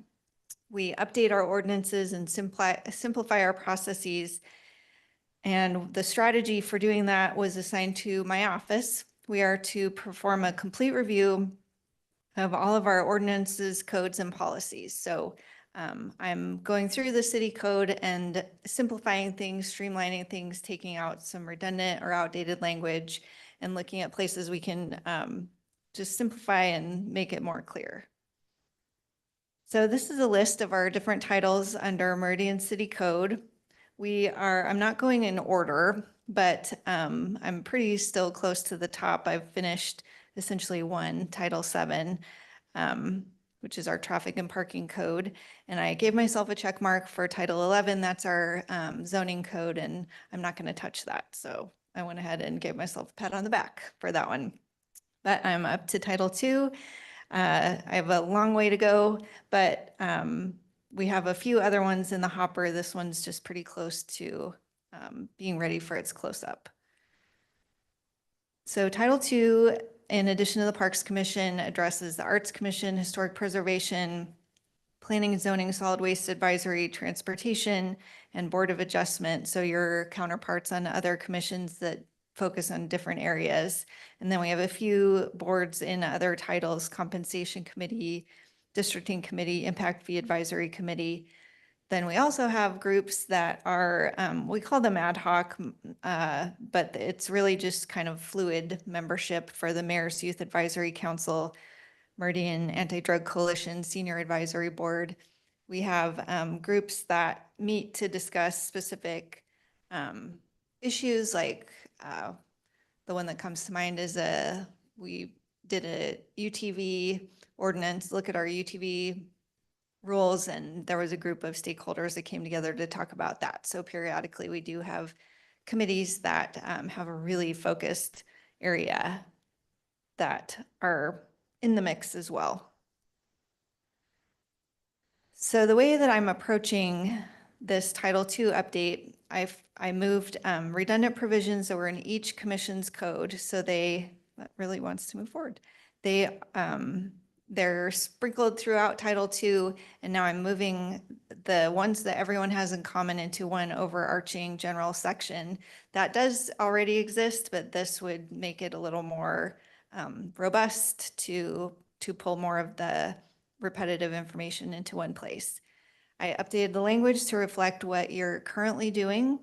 we update our ordinances and simplify our processes. And the strategy for doing that was assigned to my office. We are to perform a complete review of all of our ordinances, codes, and policies. So I'm going through the city code and simplifying things, streamlining things, taking out some redundant or outdated language, and looking at places we can just simplify and make it more clear. So this is a list of our different titles under Meridian City Code. I'm not going in order, but I'm pretty still close to the top. I've finished essentially Title 7. Which is our traffic and parking code. And I gave myself a check mark for Title 11. That's our zoning code, and I'm not going to touch that. So I went ahead and gave myself a pat on the back for that one. But I'm up to Title 2. I have a long way to go, but we have a few other ones in the hopper. This one's just pretty close to being ready for its close-up. So Title 2, in addition to the Parks Commission, addresses the Arts Commission, Historic Preservation, Planning and Zoning, Solid Waste Advisory, Transportation, and Board of Adjustment. So your counterparts on other commissions that focus on different areas. And then we have a few boards in other titles: Compensation Committee, Districting Committee, Impact Fee Advisory Committee. Then we also have groups that are, we call them ad hoc, but it's really just kind of fluid membership for the Mayor's Youth Advisory Council, Meridian Anti-Drug Coalition Senior Advisory Board. We have groups that meet to discuss specific issues, like the one that comes to mind is we did a UTV ordinance, look at our UTV rules, and there was a group of stakeholders that came together to talk about that. So periodically we do have committees that have a really focused area that are in the mix as well. So the way that I'm approaching this Title II update, I moved redundant provisions that were in each commission's code. So that really wants to move forward. They're sprinkled throughout Title II, and now I'm moving the ones that everyone has in common into one overarching general section. That does already exist, but this would make it a little more robust to pull more of the repetitive information into one place. I updated the language to reflect what you're currently doing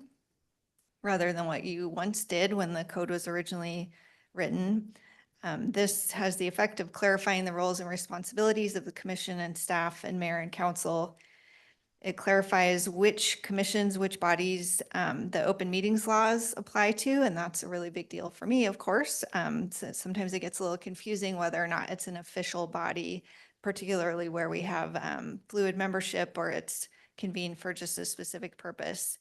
rather than what you once did when the code was originally written. This has the effect of clarifying the roles and responsibilities of the commission and staff and mayor and council. It clarifies which commissions, which bodies the open meetings laws apply to, and that's a really big deal for me, of course. So sometimes it gets a little confusing whether or not it's an official body, particularly where we have fluid membership or it's convened for just a specific purpose.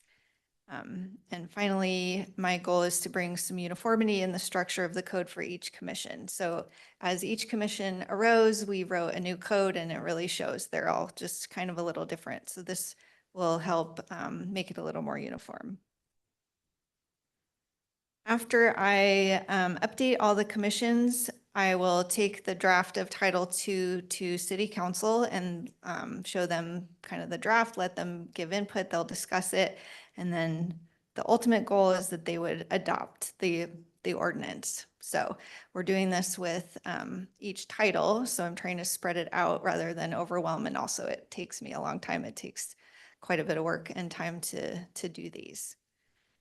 And finally, my goal is to bring some uniformity in the structure of the code for each commission. So as each commission arose, we wrote a new code and it really shows they're all just kind of a little different. So this will help make it a little more uniform. After I update all the commissions, I will take the draft of Title II to City Council and show them kind of the draft, let them give input, they'll discuss it. And then the ultimate goal is that they would adopt the ordinance. So we're doing this with each title. So I'm trying to spread it out rather than overwhelm. And also it takes me a long time. It takes quite a bit of work and time to do these.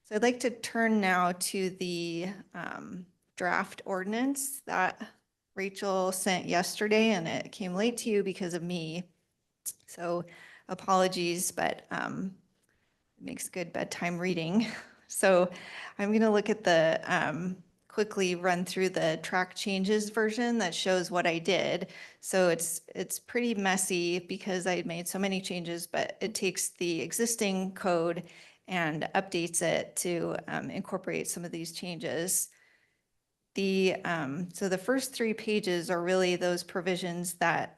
So I'd like to turn now to the draft ordinance that Rachel sent yesterday, and it came late to you because of me. So apologies, but it makes good bedtime reading. So I'm going to look at the quickly run through the track changes version that shows what I did. So it's pretty messy because I made so many changes, but it takes the existing code and updates it to incorporate some of these changes. So the first 3 pages are really those provisions that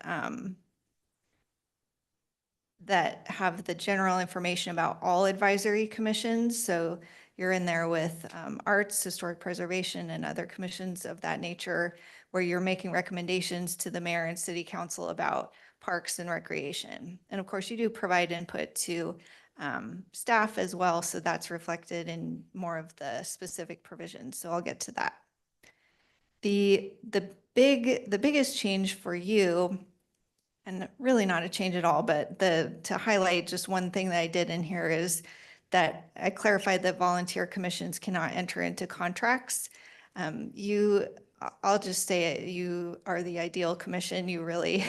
that have the general information about all advisory commissions. So you're in there with arts, historic preservation, and other commissions of that nature, where you're making recommendations to the mayor and city council about parks and recreation. And of course, you do provide input to staff as well. So that's reflected in more of the specific provisions. So I'll get to that. The biggest change for you, and really not a change at all, but to highlight just one thing that I did in here is that I clarified that volunteer commissions cannot enter into contracts. I'll just say it, you are the ideal commission. You really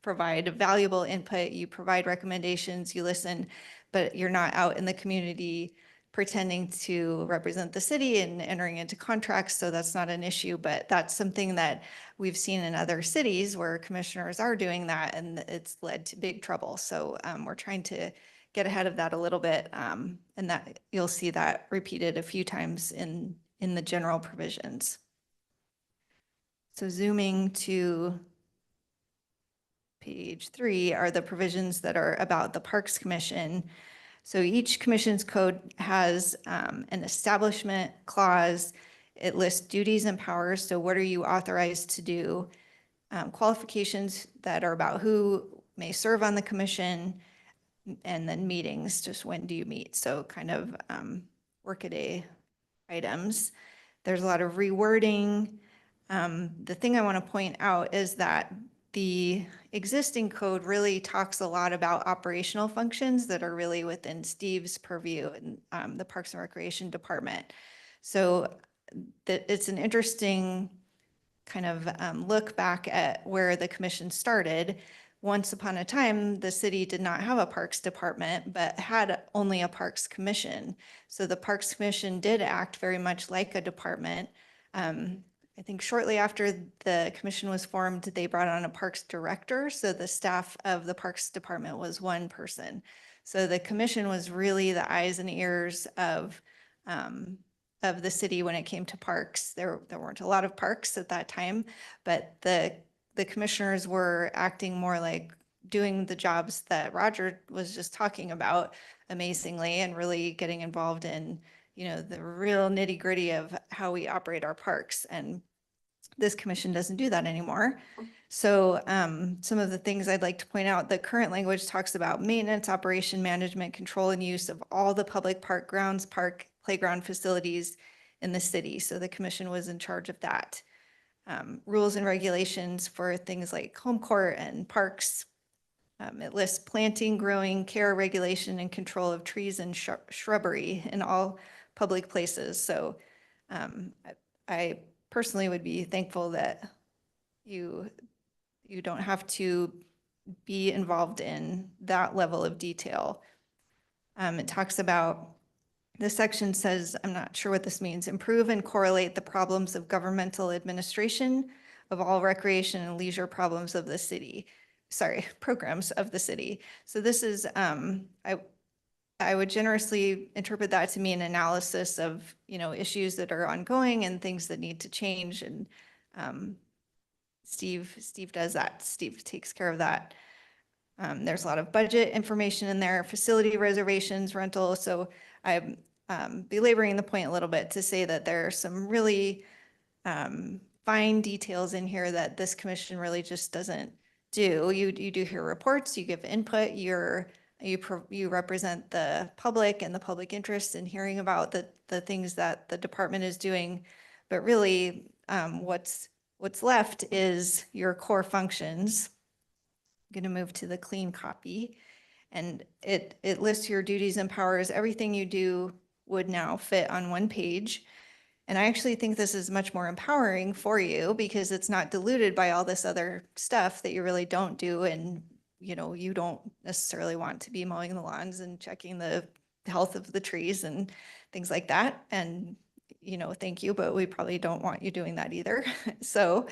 provide valuable input, you provide recommendations, you listen, but you're not out in the community pretending to represent the city and entering into contracts. So that's not an issue, but that's something that we've seen in other cities where commissioners are doing that, and it's led to big trouble. So we're trying to get ahead of that a little bit, and that you'll see that repeated a few times in the general provisions. So zooming to page 3 are the provisions that are about the Parks Commission. So each commission's code has an establishment clause. It lists duties and powers. So what are you authorized to do? Qualifications that are about who may serve on the commission, and then meetings, just when do you meet? So kind of workaday items. There's a lot of rewording. The thing I want to point out is that the existing code really talks a lot about operational functions that are really within Steve's purview and the Parks and Recreation Department. So it's an interesting kind of look back at where the commission started. Once upon a time, the city did not have a Parks Department, but had only a Parks Commission. So the Parks Commission did act very much like a department. I think shortly after the commission was formed, they brought on a parks director. So the staff of the Parks Department was one person. So the commission was really the eyes and ears of the city when it came to parks. There weren't a lot of parks at that time, but the commissioners were acting more like doing the jobs that Roger was just talking about amazingly, and really getting involved in, the real nitty gritty of how we operate our parks. And this commission doesn't do that anymore. So some of the things I'd like to point out, the current language talks about maintenance, operation, management, control, and use of all the public park grounds, park, playground facilities in the city. So the commission was in charge of that. Rules and regulations for things like home court and parks. It lists planting, growing, care, regulation, and control of trees and shrubbery in all public places. So I personally would be thankful that you don't have to be involved in that level of detail. It talks about, the section says, I'm not sure what this means, improve and correlate the problems of governmental administration of all recreation and leisure problems of the city. Sorry, programs of the city. So this is, I would generously interpret that to mean analysis of, issues that are ongoing and things that need to change. And Steve does that. Steve takes care of that. There's a lot of budget information in there, facility reservations, rental. So I'm belaboring the point a little bit to say that there are some really fine details in here that this commission really just doesn't do. You do hear reports, you give input, you represent the public and the public interest in hearing about the things that the department is doing. But really, what's left is your core functions. I'm going to move to the clean copy. And it lists your duties and powers. Everything you do would now fit on one page. And I actually think this is much more empowering for you because it's not diluted by all this other stuff that you really don't do. And, you don't necessarily want to be mowing the lawns and checking the health of the trees and things like that. And, thank you, but we probably don't want you doing that either. So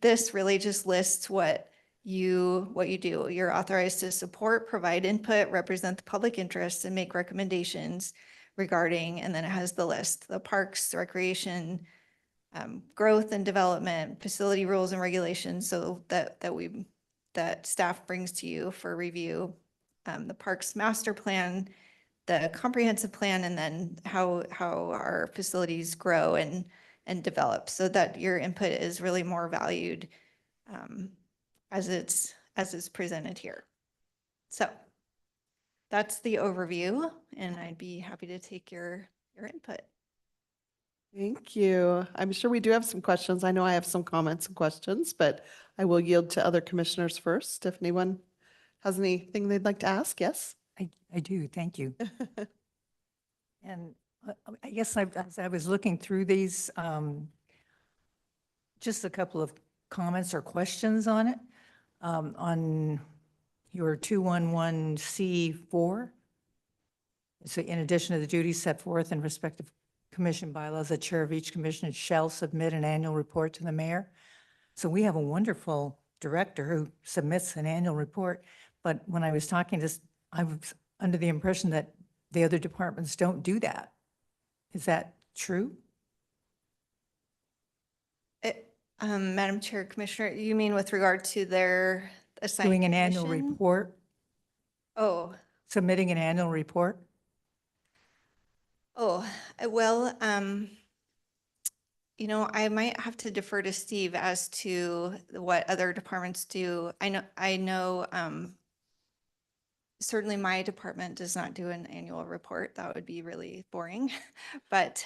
this really just lists what you do. You're authorized to support, provide input, represent the public interests, and make recommendations regarding, and then it has the list, the parks, recreation, growth and development, facility rules and regulations, so that staff brings to you for review, the parks master plan, the comprehensive plan, and then how our facilities grow and develop, so that your input is really more valued as it's presented here. So that's the overview, and I'd be happy to take your input. Thank you. I'm sure we do have some questions. I know I have some comments and questions, but I will yield to other commissioners first. If anyone has anything they'd like to ask, yes? I do, thank you. And I guess as I was looking through these, just a couple of comments or questions on it. On your 211C4. So in addition to the duties set forth in respective commission bylaws, the chair of each commission shall submit an annual report to the mayor. So we have a wonderful director who submits an annual report. But when I was talking to, I was under the impression that the other departments don't do that. Is that true? Madam Chair, Commissioner, you mean with regard to their assigned Doing an annual commission? report, Oh, submitting an annual report? well, I might have to defer to Steve as to what other departments do. I know, certainly my department does not do an annual report. That would be really boring. But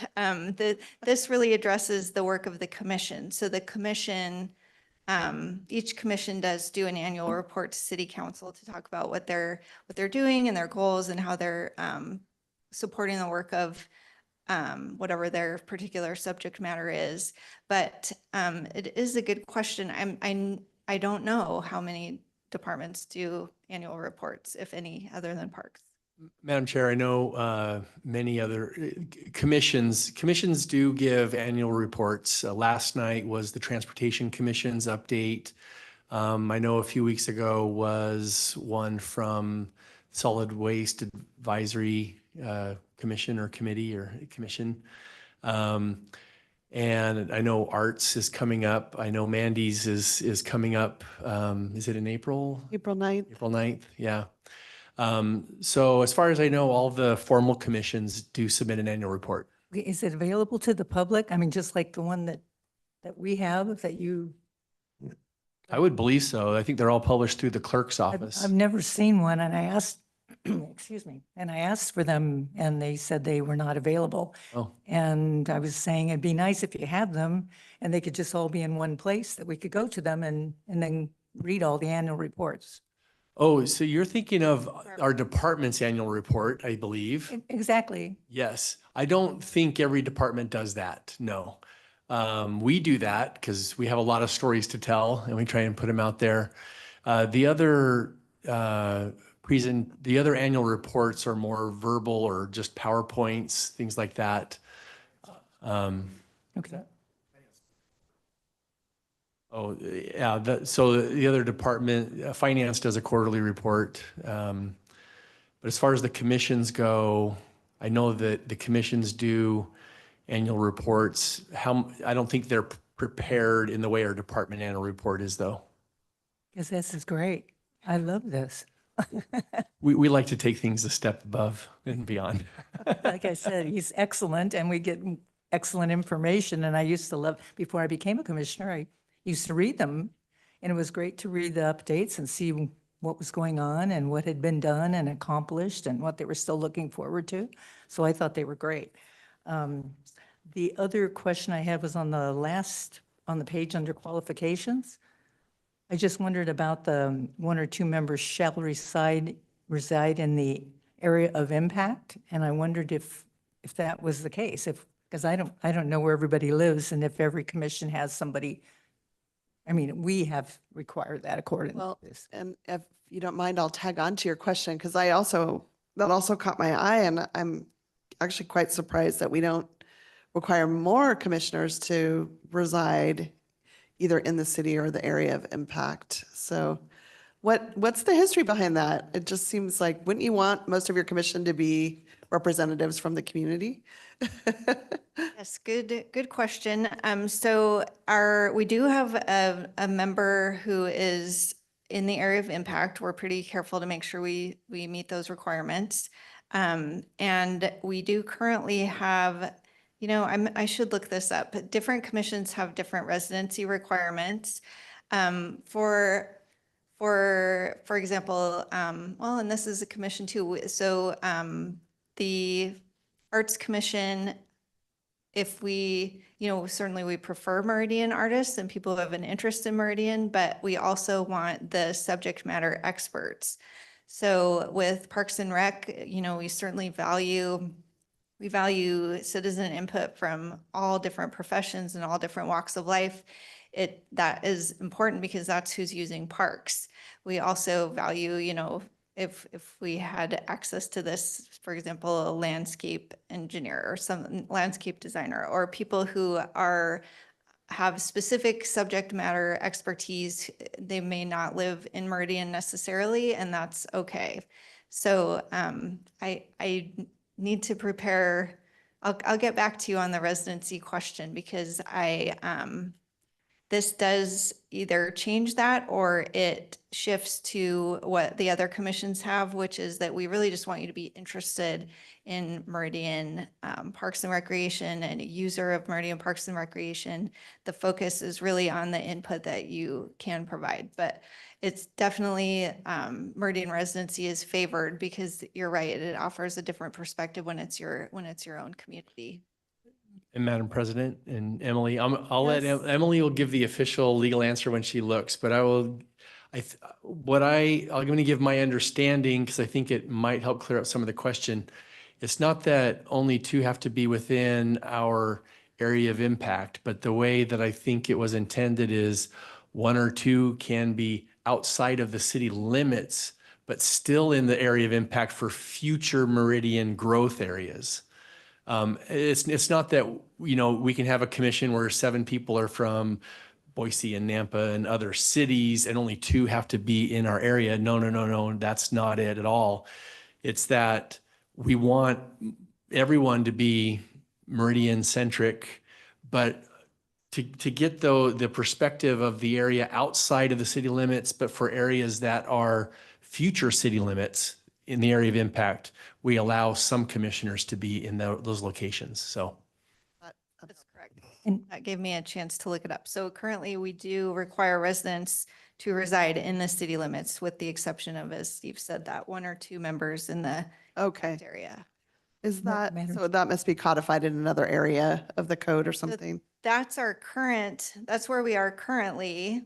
this really addresses the work of the commission. So the commission, each commission does do an annual report to city council to talk about what they're doing and their goals and how they're supporting the work of whatever their particular subject matter is. But it is a good question. I don't know how many departments do annual reports, if any, other than parks. Madam Chair, I know many other commissions do give annual reports. Last night was the Transportation Commission's update. I know a few weeks ago was one from Solid Waste Advisory Commission or Committee or Commission. And I know Arts is coming up. I know Mandy's is coming up. Is it in April? April 9th. April 9th, yeah. So as far as I know, all the formal commissions do submit an annual report. Is it available to the public? I mean, just like the one that we have, that you, I would believe so. I think they're all published through the clerk's office. I've never seen one, and I asked, excuse me, and I asked for them, and they said they were not available. Oh, And I was saying it'd be nice if you had them, and they could just all be in one place, that we could go to them and then read all the annual reports. oh, so you're thinking of our department's annual report, I believe. Exactly. Yes, I don't think every department does that, no. We do that because we have a lot of stories to tell and we try and put them out there. The other the other annual reports are more verbal or just PowerPoints, things like that. Okay. Oh, yeah, so the other department, finance does a quarterly report. But as far as the commissions go, I know that the commissions do annual reports. I don't think they're prepared in the way our department annual report is, though. Because this is great. I love this. We like to take things a step above and beyond. Like I said, he's excellent and we get excellent information. And I used to love, before I became a commissioner, I used to read them. And it was great to read the updates and see what was going on and what had been done and accomplished and what they were still looking forward to. So I thought they were great. The other question I had was on the page under qualifications. I just wondered about the one or two members shall reside in the area of impact. And I wondered if that was the case, because I don't know where everybody lives and if every commission has somebody. I mean, we have required that according to Well, this. and if you don't mind, I'll tag on to your question because that also caught my eye, and I'm actually quite surprised that we don't require more commissioners to reside either in the city or the area of impact. So what's the history behind that? It just seems like, wouldn't you want most of your commission to be representatives from the community? Yes, good question. So we do have a member who is in the area of impact. We're pretty careful to make sure we meet those requirements. And we do currently have, I should look this up, but different commissions have different residency requirements. For example, well, and this is a commission too. So the Arts Commission, if we, certainly we prefer Meridian artists and people who have an interest in Meridian, but we also want the subject matter experts. So with Parks and Rec, we certainly value citizen input from all different professions and all different walks of life. That is important because that's who's using parks. We also value, if we had access to this, for example, a landscape engineer or some landscape designer, or people who have specific subject matter expertise, they may not live in Meridian necessarily, and that's okay. So I need to prepare. I'll get back to you on the residency question because this does either change that or it shifts to what the other commissions have, which is that we really just want you to be interested in Meridian Parks and Recreation and a user of Meridian Parks and Recreation. The focus is really on the input that you can provide, but it's definitely Meridian residency is favored because you're right, it offers a different perspective when it's your own community. And Madam President and Emily, I'll let Yes. Emily will give the official legal answer when she looks, but I'm going to give my understanding because I think it might help clear up some of the question. It's not that only two have to be within our area of impact, but the way that I think it was intended is one or two can be outside of the city limits, but still in the area of impact for future Meridian growth areas. It's not that, we can have a commission where 7 people are from Boise and Nampa and other cities and only 2 have to be in our area. No, that's not it at all. It's that we want everyone to be Meridian centric, but to get the perspective of the area outside of the city limits, but for areas that are future city limits in the area of impact, we allow some commissioners to be in those locations. So That's correct. And- That gave me a chance to look it up. So currently we do require residents to reside in the city limits with the exception of, as Steve said, that 1 or 2 members in the Okay. area. Is That that, matters. so that must be codified in another area of the code or something? That's where we are currently.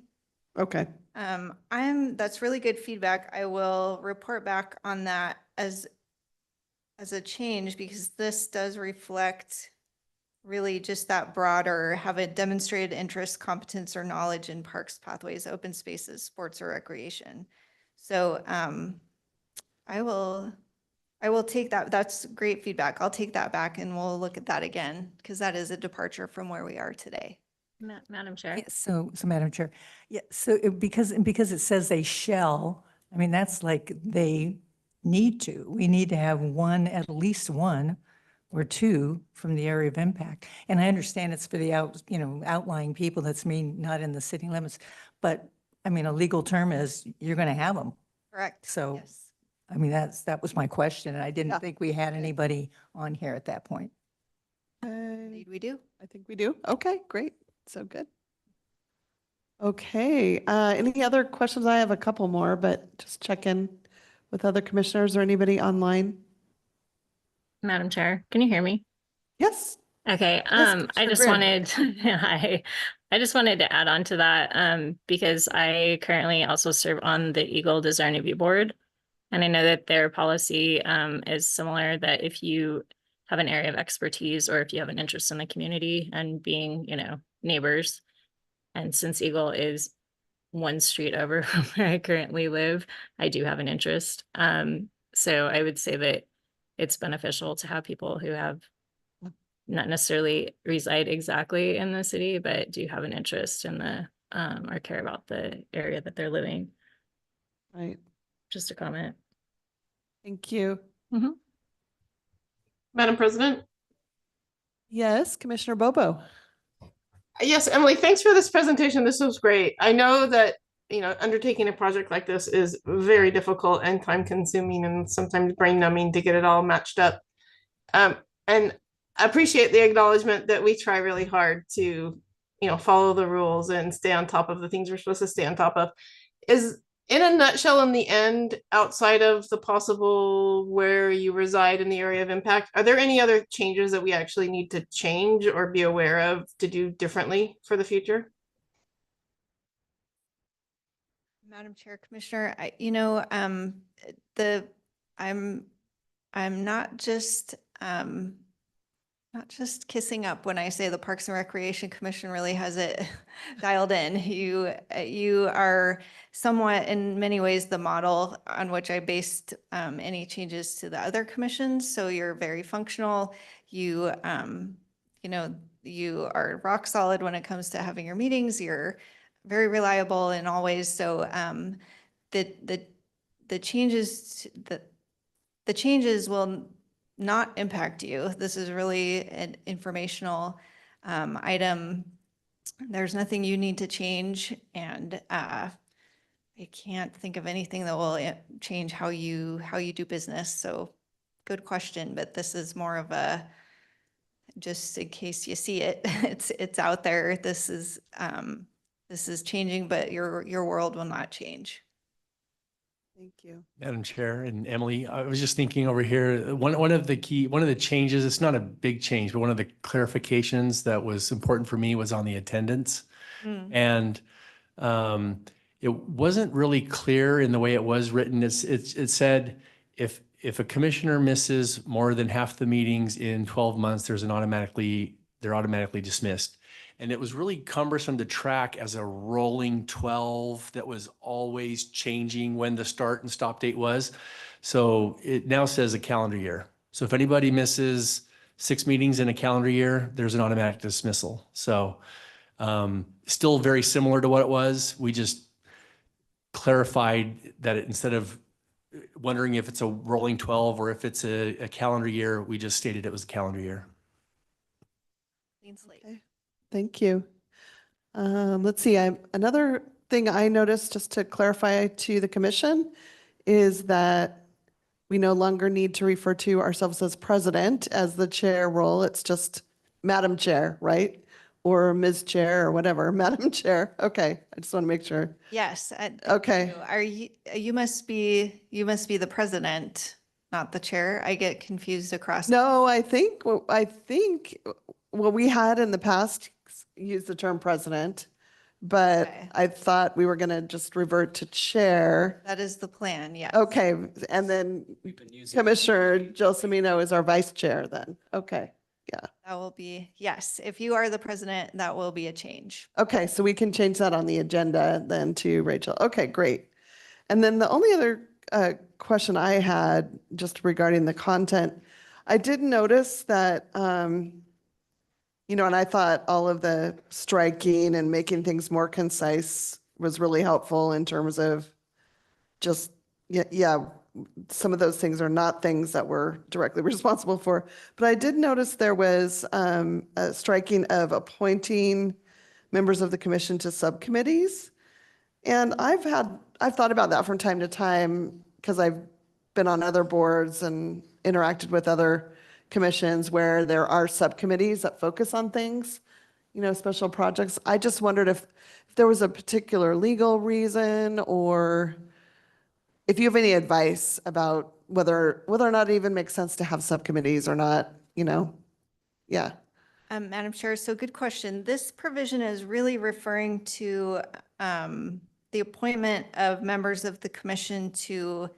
Okay. That's really good feedback. I will report back on that as a change because this does reflect really just that broader, have a demonstrated interest, competence, or knowledge in parks, pathways, open spaces, sports, or recreation. So I will take that. That's great feedback. I'll take that back and we'll look at that again because that is a departure from where we are today. Madam Chair. Yeah, so Madam Chair, yeah, so because it says they shall, I mean, that's like they need to. We need to have one, at least one or two from the area of impact. And I understand it's for the outlying people, that's mean not in the city limits. But I mean, a legal term is you're going to have them. Correct. So, Yes. I mean, that was my question. And I Yeah. didn't think we had anybody on here at that point. Indeed we do. I think we do. Okay, great. So good. Okay, any other questions? I have a couple more, but just check in with other commissioners or anybody online. Madam Chair, can you hear me? Yes. Okay, Yes, I just Commissioner wanted, I just wanted to add on to that, because I currently also serve on the Eagle Design Review Board. And I know that their policy, is similar, that if you have an area of expertise or if you have an interest in the community and being, neighbors. And since Eagle is one street over from where I currently live, I do have an interest. So I would say that it's beneficial to have people who have not necessarily reside exactly in the city, but do have an interest in the, or care about the area that they're living. Right. Just a comment. Thank you. Madam President? Yes, Commissioner Bobo. Yes, Emily, thanks for this presentation. This was great. I know that, undertaking a project like this is very difficult and time consuming and sometimes brain numbing to get it all matched up. And I appreciate the acknowledgement that we try really hard to, follow the rules and stay on top of the things we're supposed to stay on top of. Is, in a nutshell, in the end, outside of the possible where you reside in the area of impact, are there any other changes that we actually need to change or be aware of to do differently for the future? Madam Chair, Commissioner, I'm not just kissing up when I say the Parks and Recreation Commission really has it dialed in. You are somewhat, in many ways, the model on which I based any changes to the other commissions. So you're very functional. You are rock solid when it comes to having your meetings. You're very reliable in all ways. So the changes will not impact you. This is really an informational item. There's nothing you need to change, and I can't think of anything that will change how you do business. So good question, but this is more of a, just in case you see it, it's out there. This is changing, but your world will not change. Thank you. Madam Chair and Emily, I was just thinking over here, one of the changes, it's not a big change, but one of the clarifications that was important for me was on the attendance. And it wasn't really clear in the way it was written. It said if a commissioner misses more than half the meetings in 12 months, they're automatically dismissed. And it was really cumbersome to track as a rolling 12 that was always changing when the start and stop date was. So it now says a calendar year. So if anybody misses 6 meetings in a calendar year, there's an automatic dismissal. So still very similar to what it was. We just clarified that instead of wondering if it's a rolling 12 or if it's a calendar year, we just stated it was a calendar year. Clean slate. Okay. Thank you. Let's see, another thing I noticed, just to clarify to the commission, is that we no longer need to refer to ourselves as president as the chair role. It's just Madam Chair, right? Or Ms. Chair or whatever, Madam Chair. Okay, I just want to make sure. Yes. Okay. You must be the president, not the chair. I get confused across. No, I think, what we had in the past used the term president, but Okay. I thought we were going to just revert to chair. That is the plan, yes. Okay, and then Commissioner Gelsomino is our vice chair then. Okay, Yeah. That will be, yes, if you are the president, that will be a change. Okay, so we can change that on the agenda then to Rachel. Okay, great. And then the only other question I had just regarding the content, I did notice that, you know, and I thought all of the striking and making things more concise was really helpful in terms of just, yeah, some of those things are not things that we're directly responsible for. But I did notice there was a striking of appointing members of the commission to subcommittees. And I've thought about that from time to time because I've been on other boards and interacted with other commissions where there are subcommittees that focus on things, you know, special projects. I just wondered if there was a particular legal reason or if you have any advice about whether or not it even makes sense to have subcommittees or not, you know? Yeah. Madam Chair, so good question. This provision is really referring to the appointment of members of the commission to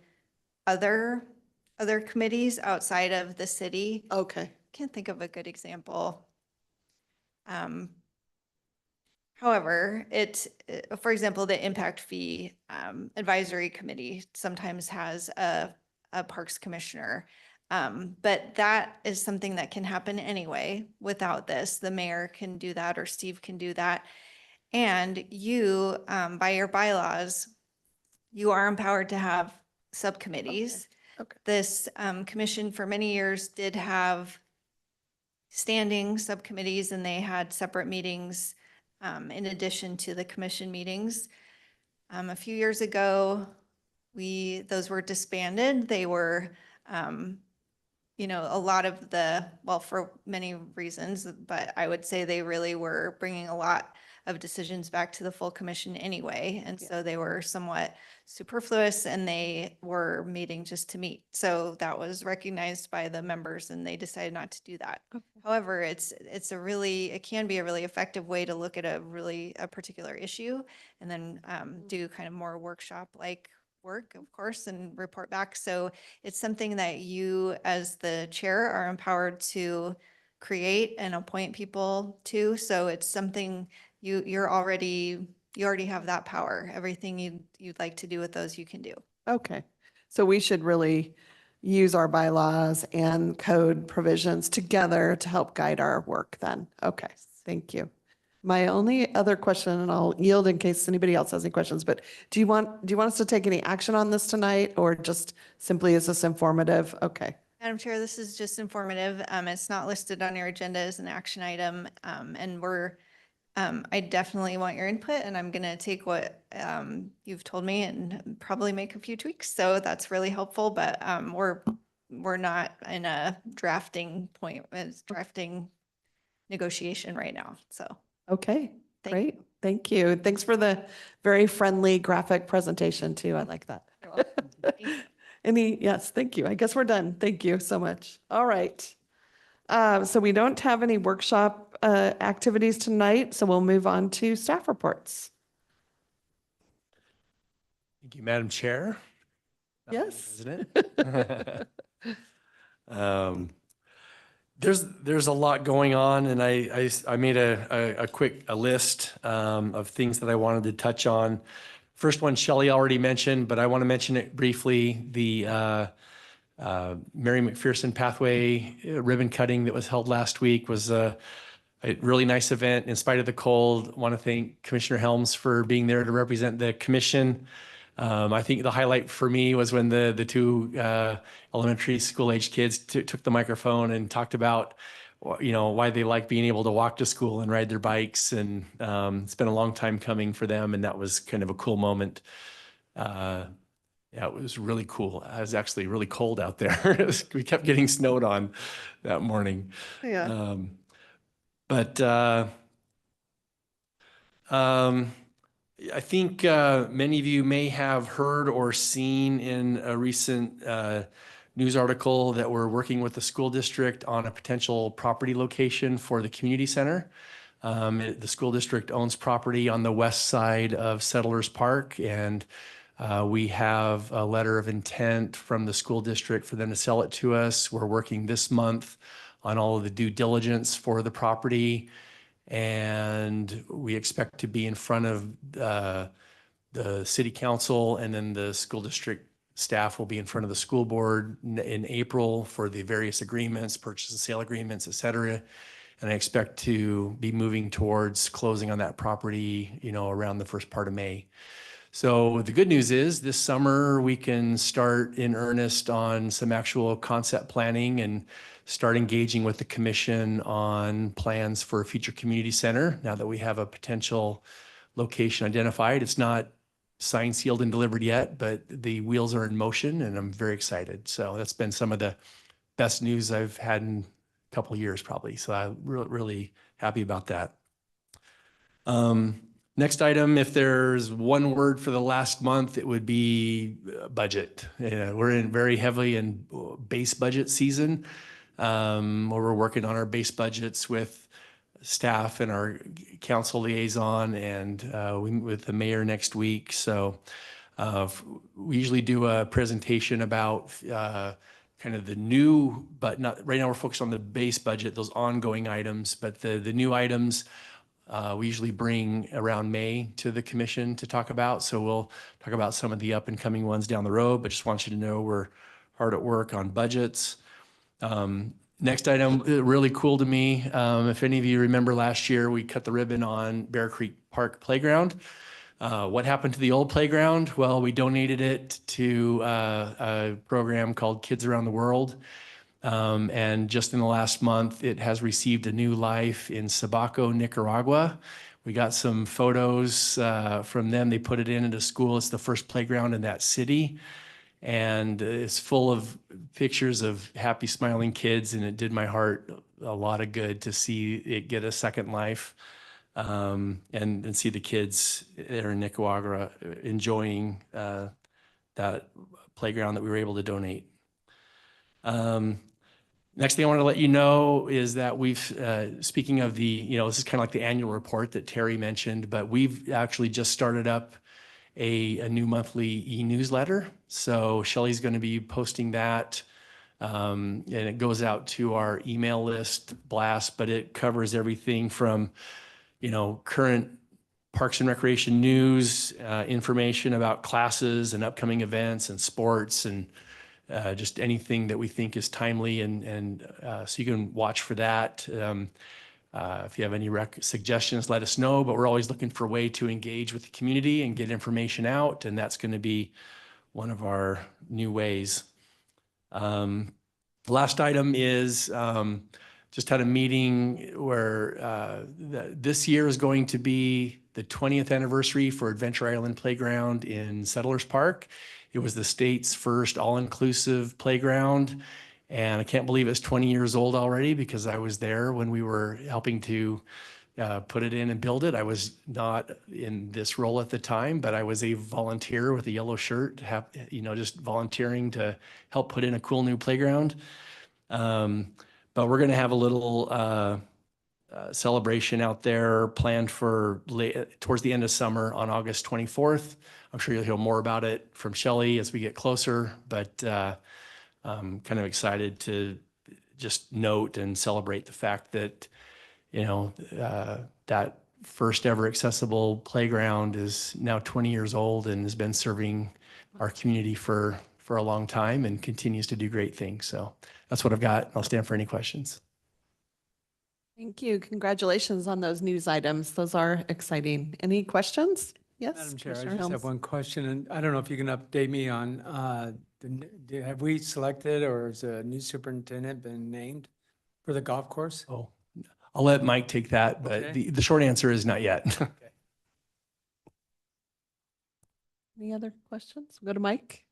other committees outside of the city. Okay. Can't think of a good example. However, for example, the impact fee advisory committee sometimes has a parks commissioner. But that is something that can happen anyway without this. The mayor can do that or Steve can do that. And you, by your bylaws, you are empowered to have subcommittees. Okay. This commission for many years did have standing subcommittees and they had separate meetings in addition to the commission meetings. A few years ago, those were disbanded. They were, you know, a lot of well, for many reasons, but I would say they really were bringing a lot of decisions back to the full commission anyway. And so they were somewhat superfluous and they were meeting just to meet. So that was recognized by the members and they decided not to do that. Okay. However, it can be a really effective way to look at a particular issue and then do kind of more workshop-like work, of course, and report back. So it's something that you, as the chair, are empowered to create and appoint people to. So it's something you already have that power. Everything you'd like to do with those, you can do. Okay. So we should really use our bylaws and code provisions together to help guide our work then. Okay, thank you. My only other question, and I'll yield in case anybody else has any questions, but do you want us to take any action on this tonight or just simply is this informative? Okay. Madam Chair, this is just informative. It's not listed on your agenda as an action item. And I definitely want your input and I'm going to take what you've told me and probably make a few tweaks. So that's really helpful, but we're not in a drafting negotiation right now. So. Okay, Thank great. Thank you. Thanks for the very friendly graphic presentation too. I like that. Yes, thank you. I guess we're done. Thank you so much. All right. So we don't have any workshop activities tonight, so we'll move on to staff reports. Thank you, Madam Chair. Yes. President. There's a lot going on, and I made a quick list of things that I wanted to touch on. First one, Shelley already mentioned, but I want to mention it briefly. The Mary McPherson Pathway ribbon cutting that was held last week was a really nice event in spite of the cold. I want to thank Commissioner Helms for being there to represent the commission. I think the highlight for me was when the two elementary school age kids took the microphone and talked about, you know, why they like being able to walk to school and ride their bikes. And it's been a long time coming for them. And that was kind of a cool moment. Yeah, it was really cool. It was actually really cold out there. We kept getting snowed on that morning. Yeah. I think many of you may have heard or seen in a recent news article that we're working with the school district on a potential property location for the community center. The school district owns property on the west side of Settlers Park, and we have a letter of intent from the school district for them to sell it to us. We're working this month on all of the due diligence for the property. And we expect to be in front of the city council, and then the school district staff will be in front of the school board in April for the various agreements, purchase and sale agreements, et cetera. And I expect to be moving towards closing on that property, around the first part of May. So the good news is this summer we can start in earnest on some actual concept planning and start engaging with the commission on plans for a future community center. Now that we have a potential location identified, it's not signed, sealed, and delivered yet, but the wheels are in motion and I'm very excited. So that's been some of the best news I've had in a couple of years probably. So I'm really happy about that. Next item, if there's one word for the last month, it would be budget. We're in very heavily in base budget season, where we're working on our base budgets with staff and our council liaison and with the mayor next week. So we usually do a presentation about kind of the new, but not right now we're focused on the base budget, those ongoing items, but the new items we usually bring around May to the commission to talk about. So we'll talk about some of the up and coming ones down the road, but just want you to know we're hard at work on budgets. Next item, really cool to me. If any of you remember last year, we cut the ribbon on Bear Creek Park Playground. What happened to the old playground? Well, we donated it to a program called Kids Around the World. And just in the last month, it has received a new life in Sabaco, Nicaragua. We got some photos from them. They put it into school. It's the first playground in that city. And it's full of pictures of happy, smiling kids. And it did my heart a lot of good to see it get a second life and see the kids there in Nicaragua enjoying that playground that we were able to donate. Next thing I want to let you know is that speaking of this is kind of like the annual report that Terry mentioned, but we've actually just started up a new monthly e-newsletter. So Shelley's going to be posting that, and it goes out to our email list blast, but it covers everything from, current Parks and Recreation news, information about classes and upcoming events and sports and just anything that we think is timely, and so you can watch for that. If you have any suggestions, let us know, but we're always looking for a way to engage with the community and get information out, and that's going to be one of our new ways. The last item is just had a meeting where this year is going to be the 20th anniversary for Adventure Island Playground in Settlers Park. It was the state's first all-inclusive playground, and I can't believe it's 20 years old already because I was there when we were helping to put it in and build it. I was not in this role at the time, but I was a volunteer with a yellow shirt, just volunteering to help put in a cool new playground. But we're going to have a little celebration out there planned for towards the end of summer on August 24th. I'm sure you'll hear more about it from Shelley as we get closer, but I'm kind of excited to just note and celebrate the fact that, that first ever accessible playground is now 20 years old and has been serving our community for a long time and continues to do great things. So that's what I've got. I'll stand for any questions. Thank you. Congratulations on those news items. Those are exciting. Any questions? Yes. Madam Chair, I Commissioner just have Helms. one question, and I don't know if you can update me on, have we selected or has a new superintendent been named for the golf course? Oh, I'll let Mike take that, but Okay. the short answer is not yet. Any other questions? We'll go to Mike.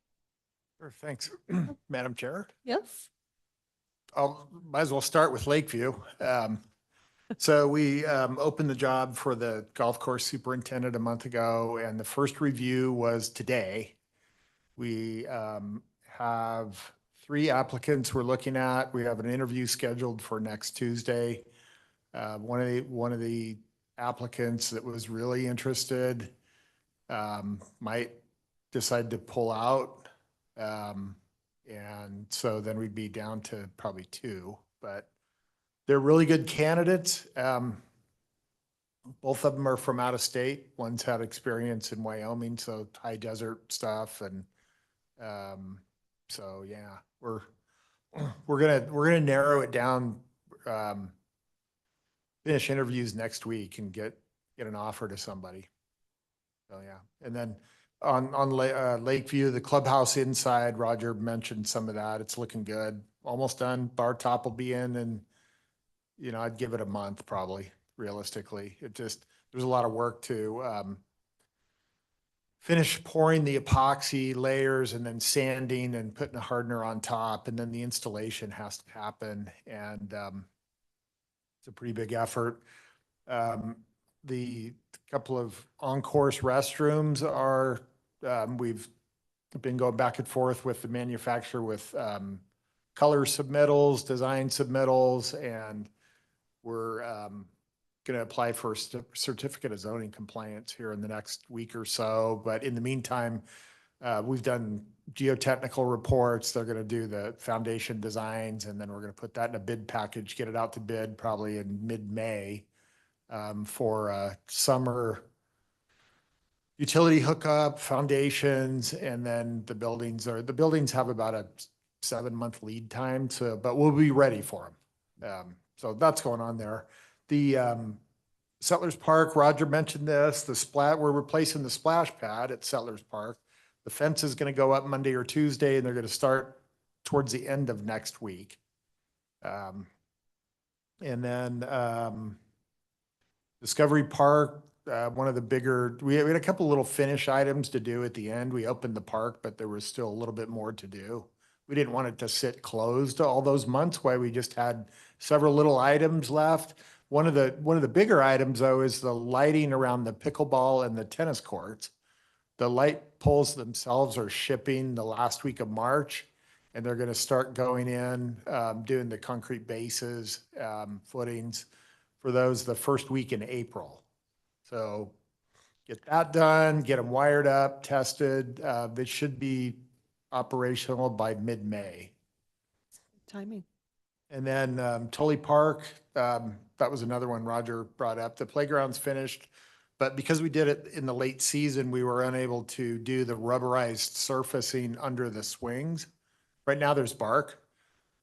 Sure, thanks, Madam Chair. Yes. Might as well start with Lakeview. So we opened the job for the golf course superintendent a month ago, and the first review was today. We have 3 applicants we're looking at. We have an interview scheduled for next Tuesday. One of the applicants that was really interested might decide to pull out. And so then we'd be down to probably 2, but They're really good candidates. Both of them are from out of state. One's had experience in Wyoming, so high desert stuff. And so, yeah, we're gonna narrow it down, finish interviews next week and get an offer to somebody. So, yeah. And then on Lakeview, the clubhouse inside, Roger mentioned some of that. It's looking good. Almost done. Bar top will be in, and, I'd give it a month probably, realistically. There's a lot of work to finish pouring the epoxy layers and then sanding and putting a hardener on top. And then the installation has to happen. And it's a pretty big effort. The couple of on-course restrooms are, we've been going back and forth with the manufacturer with color submittals, design submittals, and we're going to apply for a certificate of zoning compliance here in the next week or so. But in the meantime, we've done geotechnical reports. They're going to do the foundation designs, and then we're going to put that in a bid package, get it out to bid probably in mid-May for summer utility hookup, foundations, and then the buildings have about a 7-month lead time. So, but we'll be ready for them. So that's going on there. The Settlers Park, Roger mentioned this, we're replacing the splash pad at Settlers Park. The fence is going to go up Monday or Tuesday, and they're going to start towards the end of next week. And then Discovery Park, one of the bigger, we had a couple little finish items to do at the end. We opened the park, but there was still a little bit more to do. We didn't want it to sit closed all those months, why we just had several little items left. One of the bigger items, though, is the lighting around the pickleball and the tennis courts. The light poles themselves are shipping the last week of March, and they're going to start going in, doing the concrete bases, footings for those the first week in April. So get that done, get them wired up, tested. They should be operational by mid-May. Timing. And then Tully Park, that was another one Roger brought up. The playground's finished, but because we did it in the late season, we were unable to do the rubberized surfacing under the swings. Right now there's bark.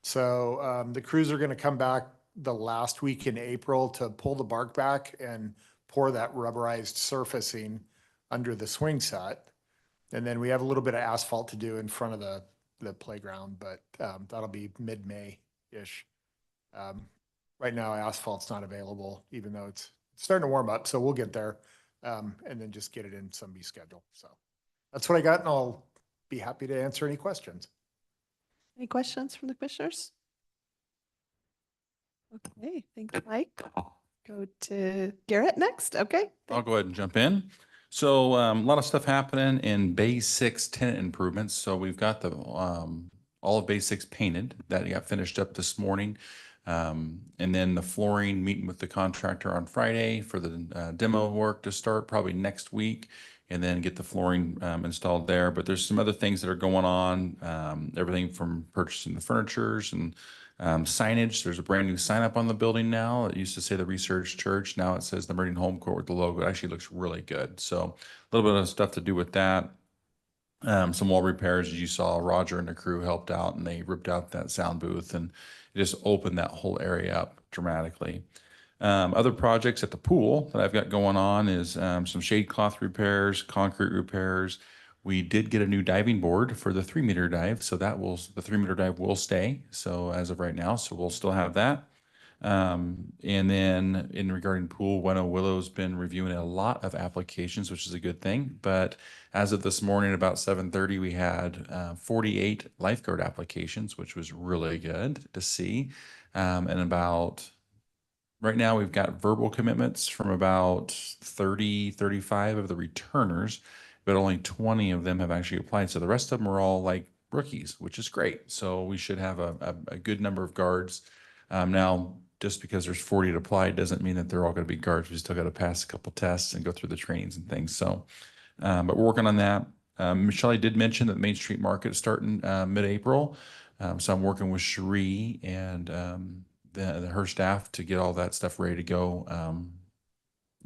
So the crews are going to come back the last week in April to pull the bark back and pour that rubberized surfacing under the swing set. And then we have a little bit of asphalt to do in front of the playground, but that'll be mid-May-ish. Right now, asphalt's not available, even though it's starting to warm up, so we'll get there, and then just get it in somebody's schedule. So that's what I got, and I'll be happy to answer any questions. Any questions from the commissioners? Okay, thanks, Mike. Go to Garrett next. Okay. I'll go ahead and jump in. So a lot of stuff happening in Bay 6 tenant improvements. So we've got the all of Bay 6 painted. That got finished up this morning. And then the flooring, meeting with the contractor on Friday for the demo work to start probably next week, and then get the flooring installed there. But there's some other things that are going on, everything from purchasing the furnitures and signage. There's a brand new sign up on the building now. It used to say the Research Church. Now it says the Meridian Home Court with the logo. It actually looks really good. So a little bit of stuff to do with that. Some wall repairs, as you saw, Roger and the crew helped out, and they ripped out that sound booth, and it just opened that whole area up dramatically. Other projects at the pool that I've got going on is some shade cloth repairs, concrete repairs. We did get a new diving board for the 3-meter dive, so the 3-meter dive will stay. So as of right now, so we'll still have that. And then in regarding pool, Willow's been reviewing a lot of applications, which is a good thing. But as of this morning, about 7:30, we had 48 lifeguard applications, which was really good to see. Right now, we've got verbal commitments from about 35 of the returners, but only 20 of them have actually applied. So the rest of them are all like rookies, which is great. So we should have a good number of guards. Now, just because there's 40 to apply doesn't mean that they're all going to be guards. We still got to pass a couple tests and go through the trainings and things. So, but we're working on that. Michelle did mention that Main Street Market is starting mid-April. So I'm working with Cherie and her staff to get all that stuff ready to go.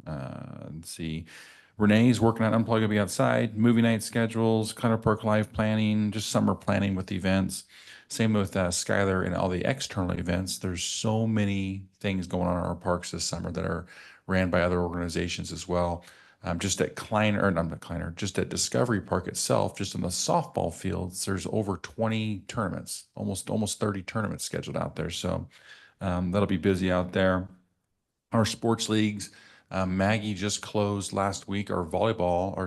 Let's see. Renee's working on unplugging, be outside, movie night schedules, Cleaner Park live planning, just summer planning with events. Same with Skylar and all the external events. There's so many things going on in our parks this summer that are ran by other organizations as well. Just at just at Discovery Park itself, just in the softball fields, there's over 20 tournaments, almost 30 tournaments scheduled out there. So that'll be busy out there. Our sports leagues, Maggie just closed last week our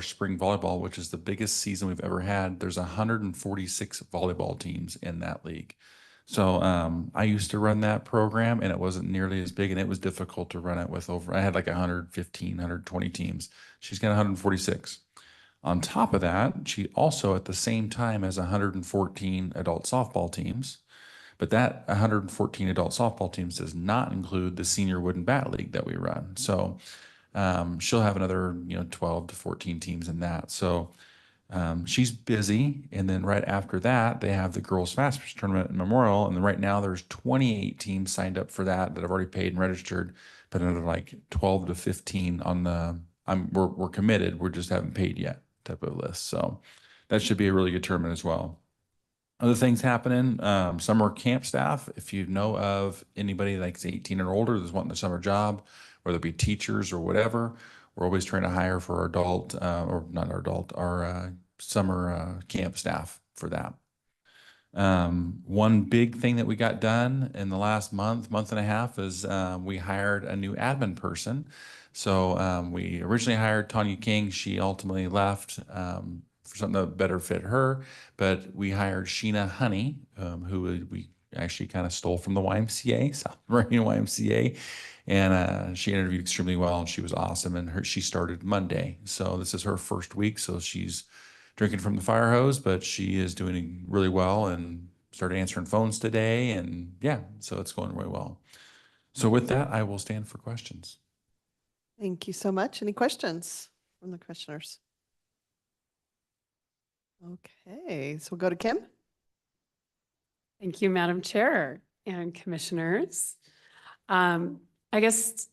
spring volleyball, which is the biggest season we've ever had. There's 146 volleyball teams in that league. So I used to run that program and it wasn't nearly as big and it was difficult to run it with I had like 115, 120 teams. She's got 146. On top of that, she also at the same time has 114 adult softball teams. But that 114 adult softball teams does not include the senior wooden bat league that we run. So she'll have another 12 to 14 teams in that. So she's busy. And then right after that, they have the girls fastest tournament in Memorial. And then right now there's 28 teams signed up for that have already paid and registered, but another like 12 to 15 on the, we're committed. We just haven't paid yet type of list. So that should be a really good tournament as well. Other things happening, summer camp staff. If you know of anybody like 18 or older that's wanting a summer job, whether it be teachers or whatever, we're always trying to hire for our adult, or not our adult, our summer camp staff for that. One big thing that we got done in the last month and a half is we hired a new admin person. So we originally hired Tanya King. She ultimately left for something that better fit her, but we hired Sheena Honey, who we actually kind of stole from the YMCA, South Meridian YMCA, and she interviewed extremely well, and she was awesome, and she started Monday. So this is her first week, so she's drinking from the fire hose, but she is doing really well and started answering phones today, and yeah, so it's going really well. So with that, I will stand for questions. Thank you so much. Any questions from the commissioners? Okay, so we'll go to Kim. Thank you, Madam Chair and commissioners. I guess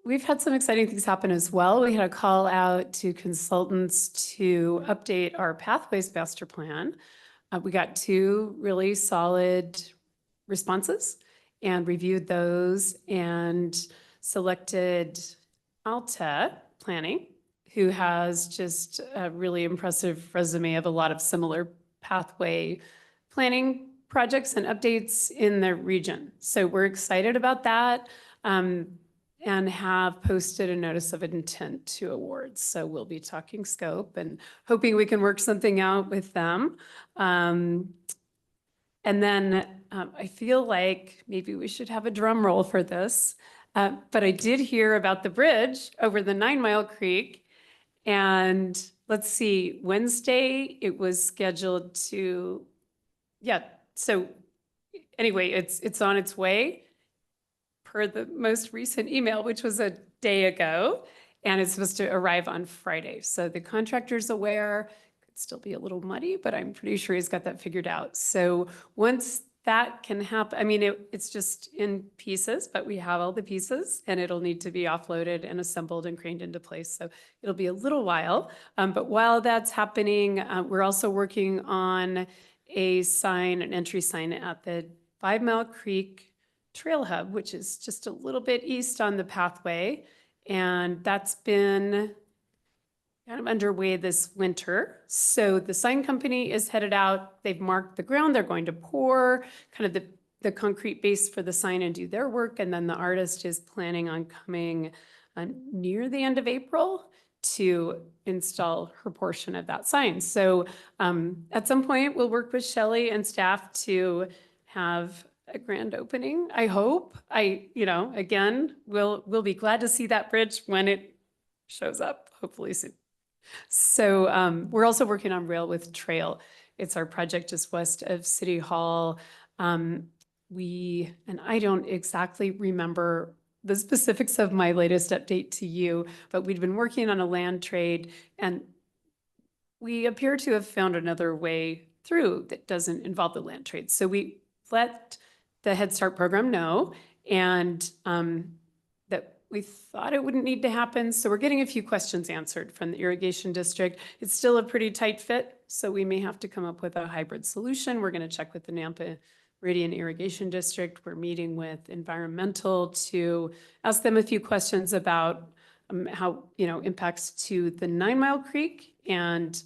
we've had some exciting things happen as well. We had a call out to consultants to update our Pathways Master Plan. We got 2 really solid responses and reviewed those and selected Alta Planning, who has just a really impressive resume of a lot of similar pathway planning projects and updates in the region. So we're excited about that and have posted a notice of intent to awards. So we'll be talking scope and hoping we can work something out with them. And then I feel like maybe we should have a drum roll for this. But I did hear about the bridge over the 9 Mile Creek. And let's see, Wednesday, it was scheduled to, so anyway, it's on its way per the most recent email, which was a day ago, and it's supposed to arrive on Friday. So the contractor's aware. Could still be a little muddy, but I'm pretty sure he's got that figured out. So once that can happen, I mean, it's just in pieces, but we have all the pieces and it'll need to be offloaded and assembled and craned into place. So it'll be a little while. But while that's happening, we're also working on an entry sign at the 5 Mile Creek Trail Hub, which is just a little bit east on the pathway. And that's been kind of underway this winter. So the sign company is headed out. They've marked the ground. They're going to pour kind of the concrete base for the sign and do their work. And then the artist is planning on coming near the end of April to install her portion of that sign. So at some point, we'll work with Shelley and staff to have a grand opening, I hope. Again, we'll be glad to see that bridge when it shows up, hopefully soon. So we're also working on Rail with Trail. It's our project just west of City Hall. And I don't exactly remember the specifics of my latest update to you, but we'd been working on a land trade and we appear to have found another way through that doesn't involve the land trade. So we let the Head Start program know, and that we thought it wouldn't need to happen. So we're getting a few questions answered from the irrigation district. It's still a pretty tight fit, so we may have to come up with a hybrid solution. We're going to check with the Nampa Meridian Irrigation District. We're meeting with environmental to ask them a few questions about how, impacts to the 9 Mile Creek. And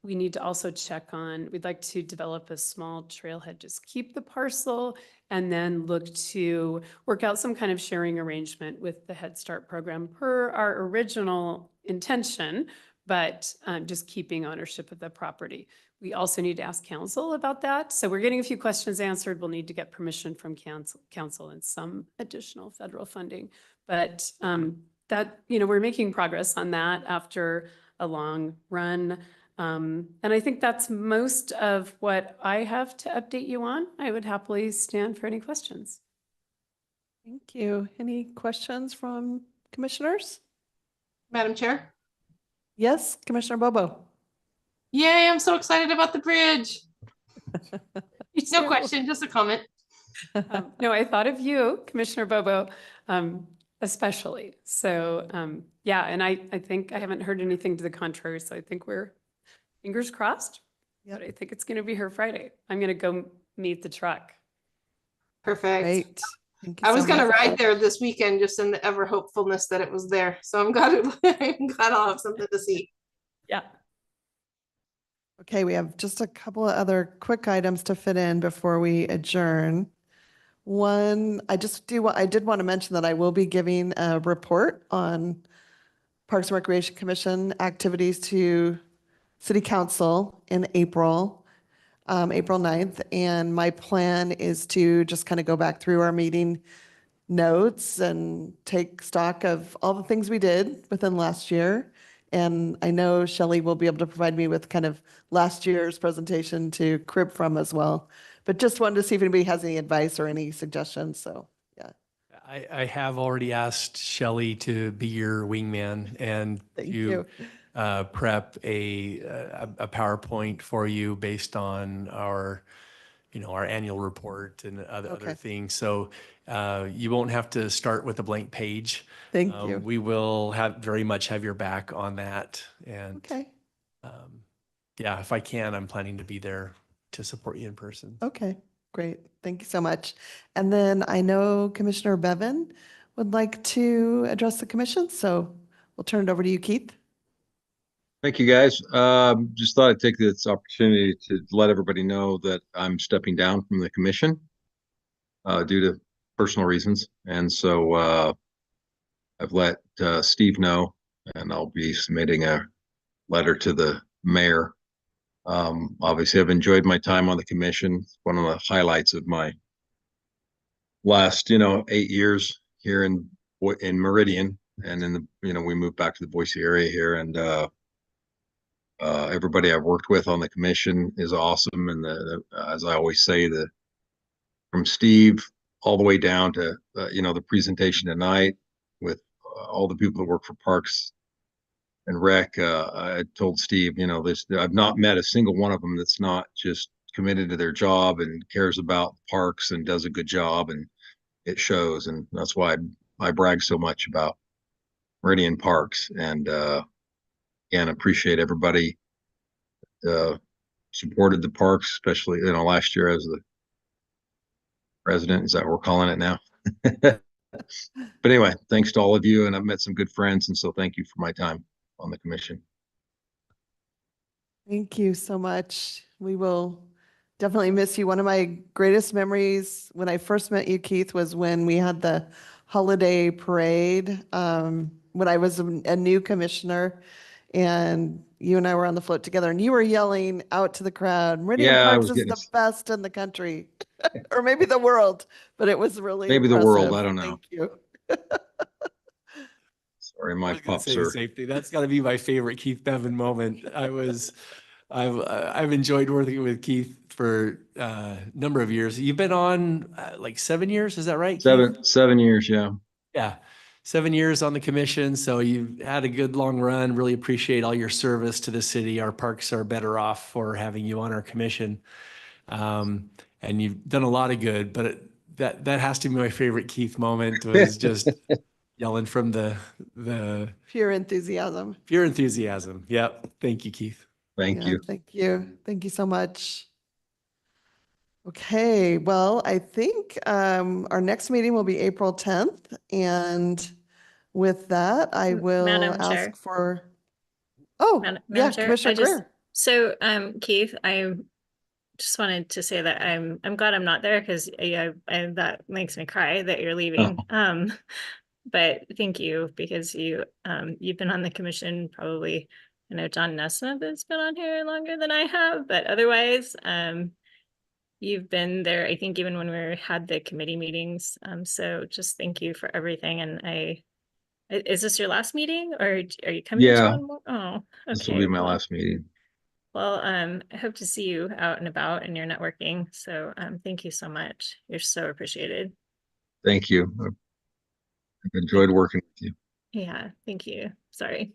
we need to also check on, we'd like to develop a small trailhead, just keep the parcel, and then look to work out some kind of sharing arrangement with the Head Start program per our original intention, but just keeping ownership of the property. We also need to ask council about that. So we're getting a few questions answered. We'll need to get permission from council and some additional federal funding. But that, we're making progress on that after a long run. And I think that's most of what I have to update you on. I would happily stand for any questions. Thank you. Any questions from commissioners? Madam Chair? Yes, Commissioner Bobo. Yay, I'm so excited about the bridge. No question, just a comment. No, I thought of you, Commissioner Bobo, especially. So yeah, and I think I haven't heard anything to the contrary. So I think we're fingers crossed. But I think it's going to be here Friday. I'm going to go meet the truck. Perfect. Great. Thank you I was so going to much. ride there this weekend just in the ever hopefulness that it was there. So I'm glad I'm glad I'll have something to see. Yeah. Okay, we have just a couple of other quick items to fit in before we adjourn. One, I did want to mention that I will be giving a report on Parks and Recreation Commission activities to City Council in April, April 9th. And my plan is to just kind of go back through our meeting notes and take stock of all the things we did within last year. And I know Shelley will be able to provide me with kind of last year's presentation to crib from as well. But just wanted to see if anybody has any advice or any suggestions. So, yeah. I have already asked Shelley to be your wingman and Thank to you. prep a PowerPoint for you based on our annual report and other Okay. things. So you won't have to start with a blank page. Thank you. We will very much have your back on that. And Okay. yeah, if I can, I'm planning to be there to support you in person. Okay, great. Thank you so much. And then I know Commissioner Bevan would like to address the commission. So we'll turn it over to you, Keith. Thank you, guys. Just thought I'd take this opportunity to let everybody know that I'm stepping down from the commission due to personal reasons. And so I've let Steve know, and I'll be submitting a letter to the mayor. Obviously, I've enjoyed my time on the commission. It's one of the highlights of my last, 8 years here in Meridian. And then, we moved back to the Boise area here, and everybody I've worked with on the commission is awesome. And as I always say, from Steve all the way down to, the presentation tonight with all the people that work for Parks and Rec, I told Steve, I've not met a single one of them that's not just committed to their job and cares about parks and does a good job, and it shows. And that's why I brag so much about Meridian Parks, and again, appreciate everybody supported the parks, especially last year as the president. Is that what we're calling it now? But anyway, thanks to all of you, and I've met some good friends, and so thank you for my time on the commission. Thank you so much. We will definitely miss you. One of my greatest memories when I first met you, Keith, was when we had the holiday parade when I was a new commissioner, and you and I were on the float together, and you were yelling out to the crowd, Meridian Yeah, I Parks was is getting the best in the country, or maybe the world, but it was really maybe the world. impressive. I don't know. Thank you. Sorry, I my was gonna pups say the are. same thing. That's got to be my favorite Keith Bevan moment. I've enjoyed working with Keith for a number of years. You've been on like 7 years, is that right, Keith? 7 years, yeah. Yeah, 7 years on the commission. So you've had a good long run. Really appreciate all your service to the city. Our parks are better off for having you on our commission. And you've done a lot of good, but that has to be my favorite Keith moment was just yelling from the Pure enthusiasm. pure enthusiasm. Yep. Thank you, Keith. Thank Yeah, you. thank you. Thank you so much. Okay, well, I think our next meeting will be April 10th. And with that, I will Madam Chair. ask for, oh, Madam yeah, Chair, Commissioner Greer. So, Keith, I just wanted to say that I'm glad I'm not there because that makes me cry that you're leaving. But thank you because you've been on the commission probably. I know John Nesmith has been on here longer than I have, but otherwise, you've been there. I think even when had the committee meetings. So just thank you for everything. And is this your last meeting or are you coming to one more? Oh, okay. This will be my Well, last meeting. well, I hope to see you out and about and you're networking. So thank you so much. You're so appreciated. Thank you. I've enjoyed working with you. Yeah, thank you. Sorry.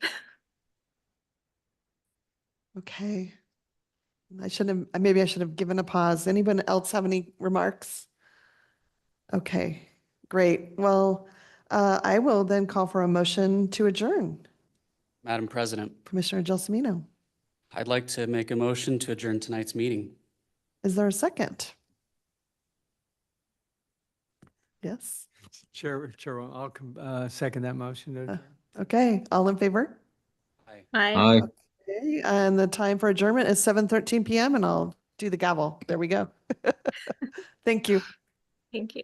Okay. Maybe I should have given a pause. Anyone else have any remarks? Okay, great. Well, I will then call for a motion to adjourn. Madam President, Commissioner Gelsomino, I'd like to make a motion to adjourn tonight's meeting. is there a second? Yes. Chair, I'll second that motion. to adjourn. Okay, all in favor? Bye. Aye. Okay, and the time for adjournment is 7:13 PM and I'll do the gavel. There we go. Thank you. Thank you.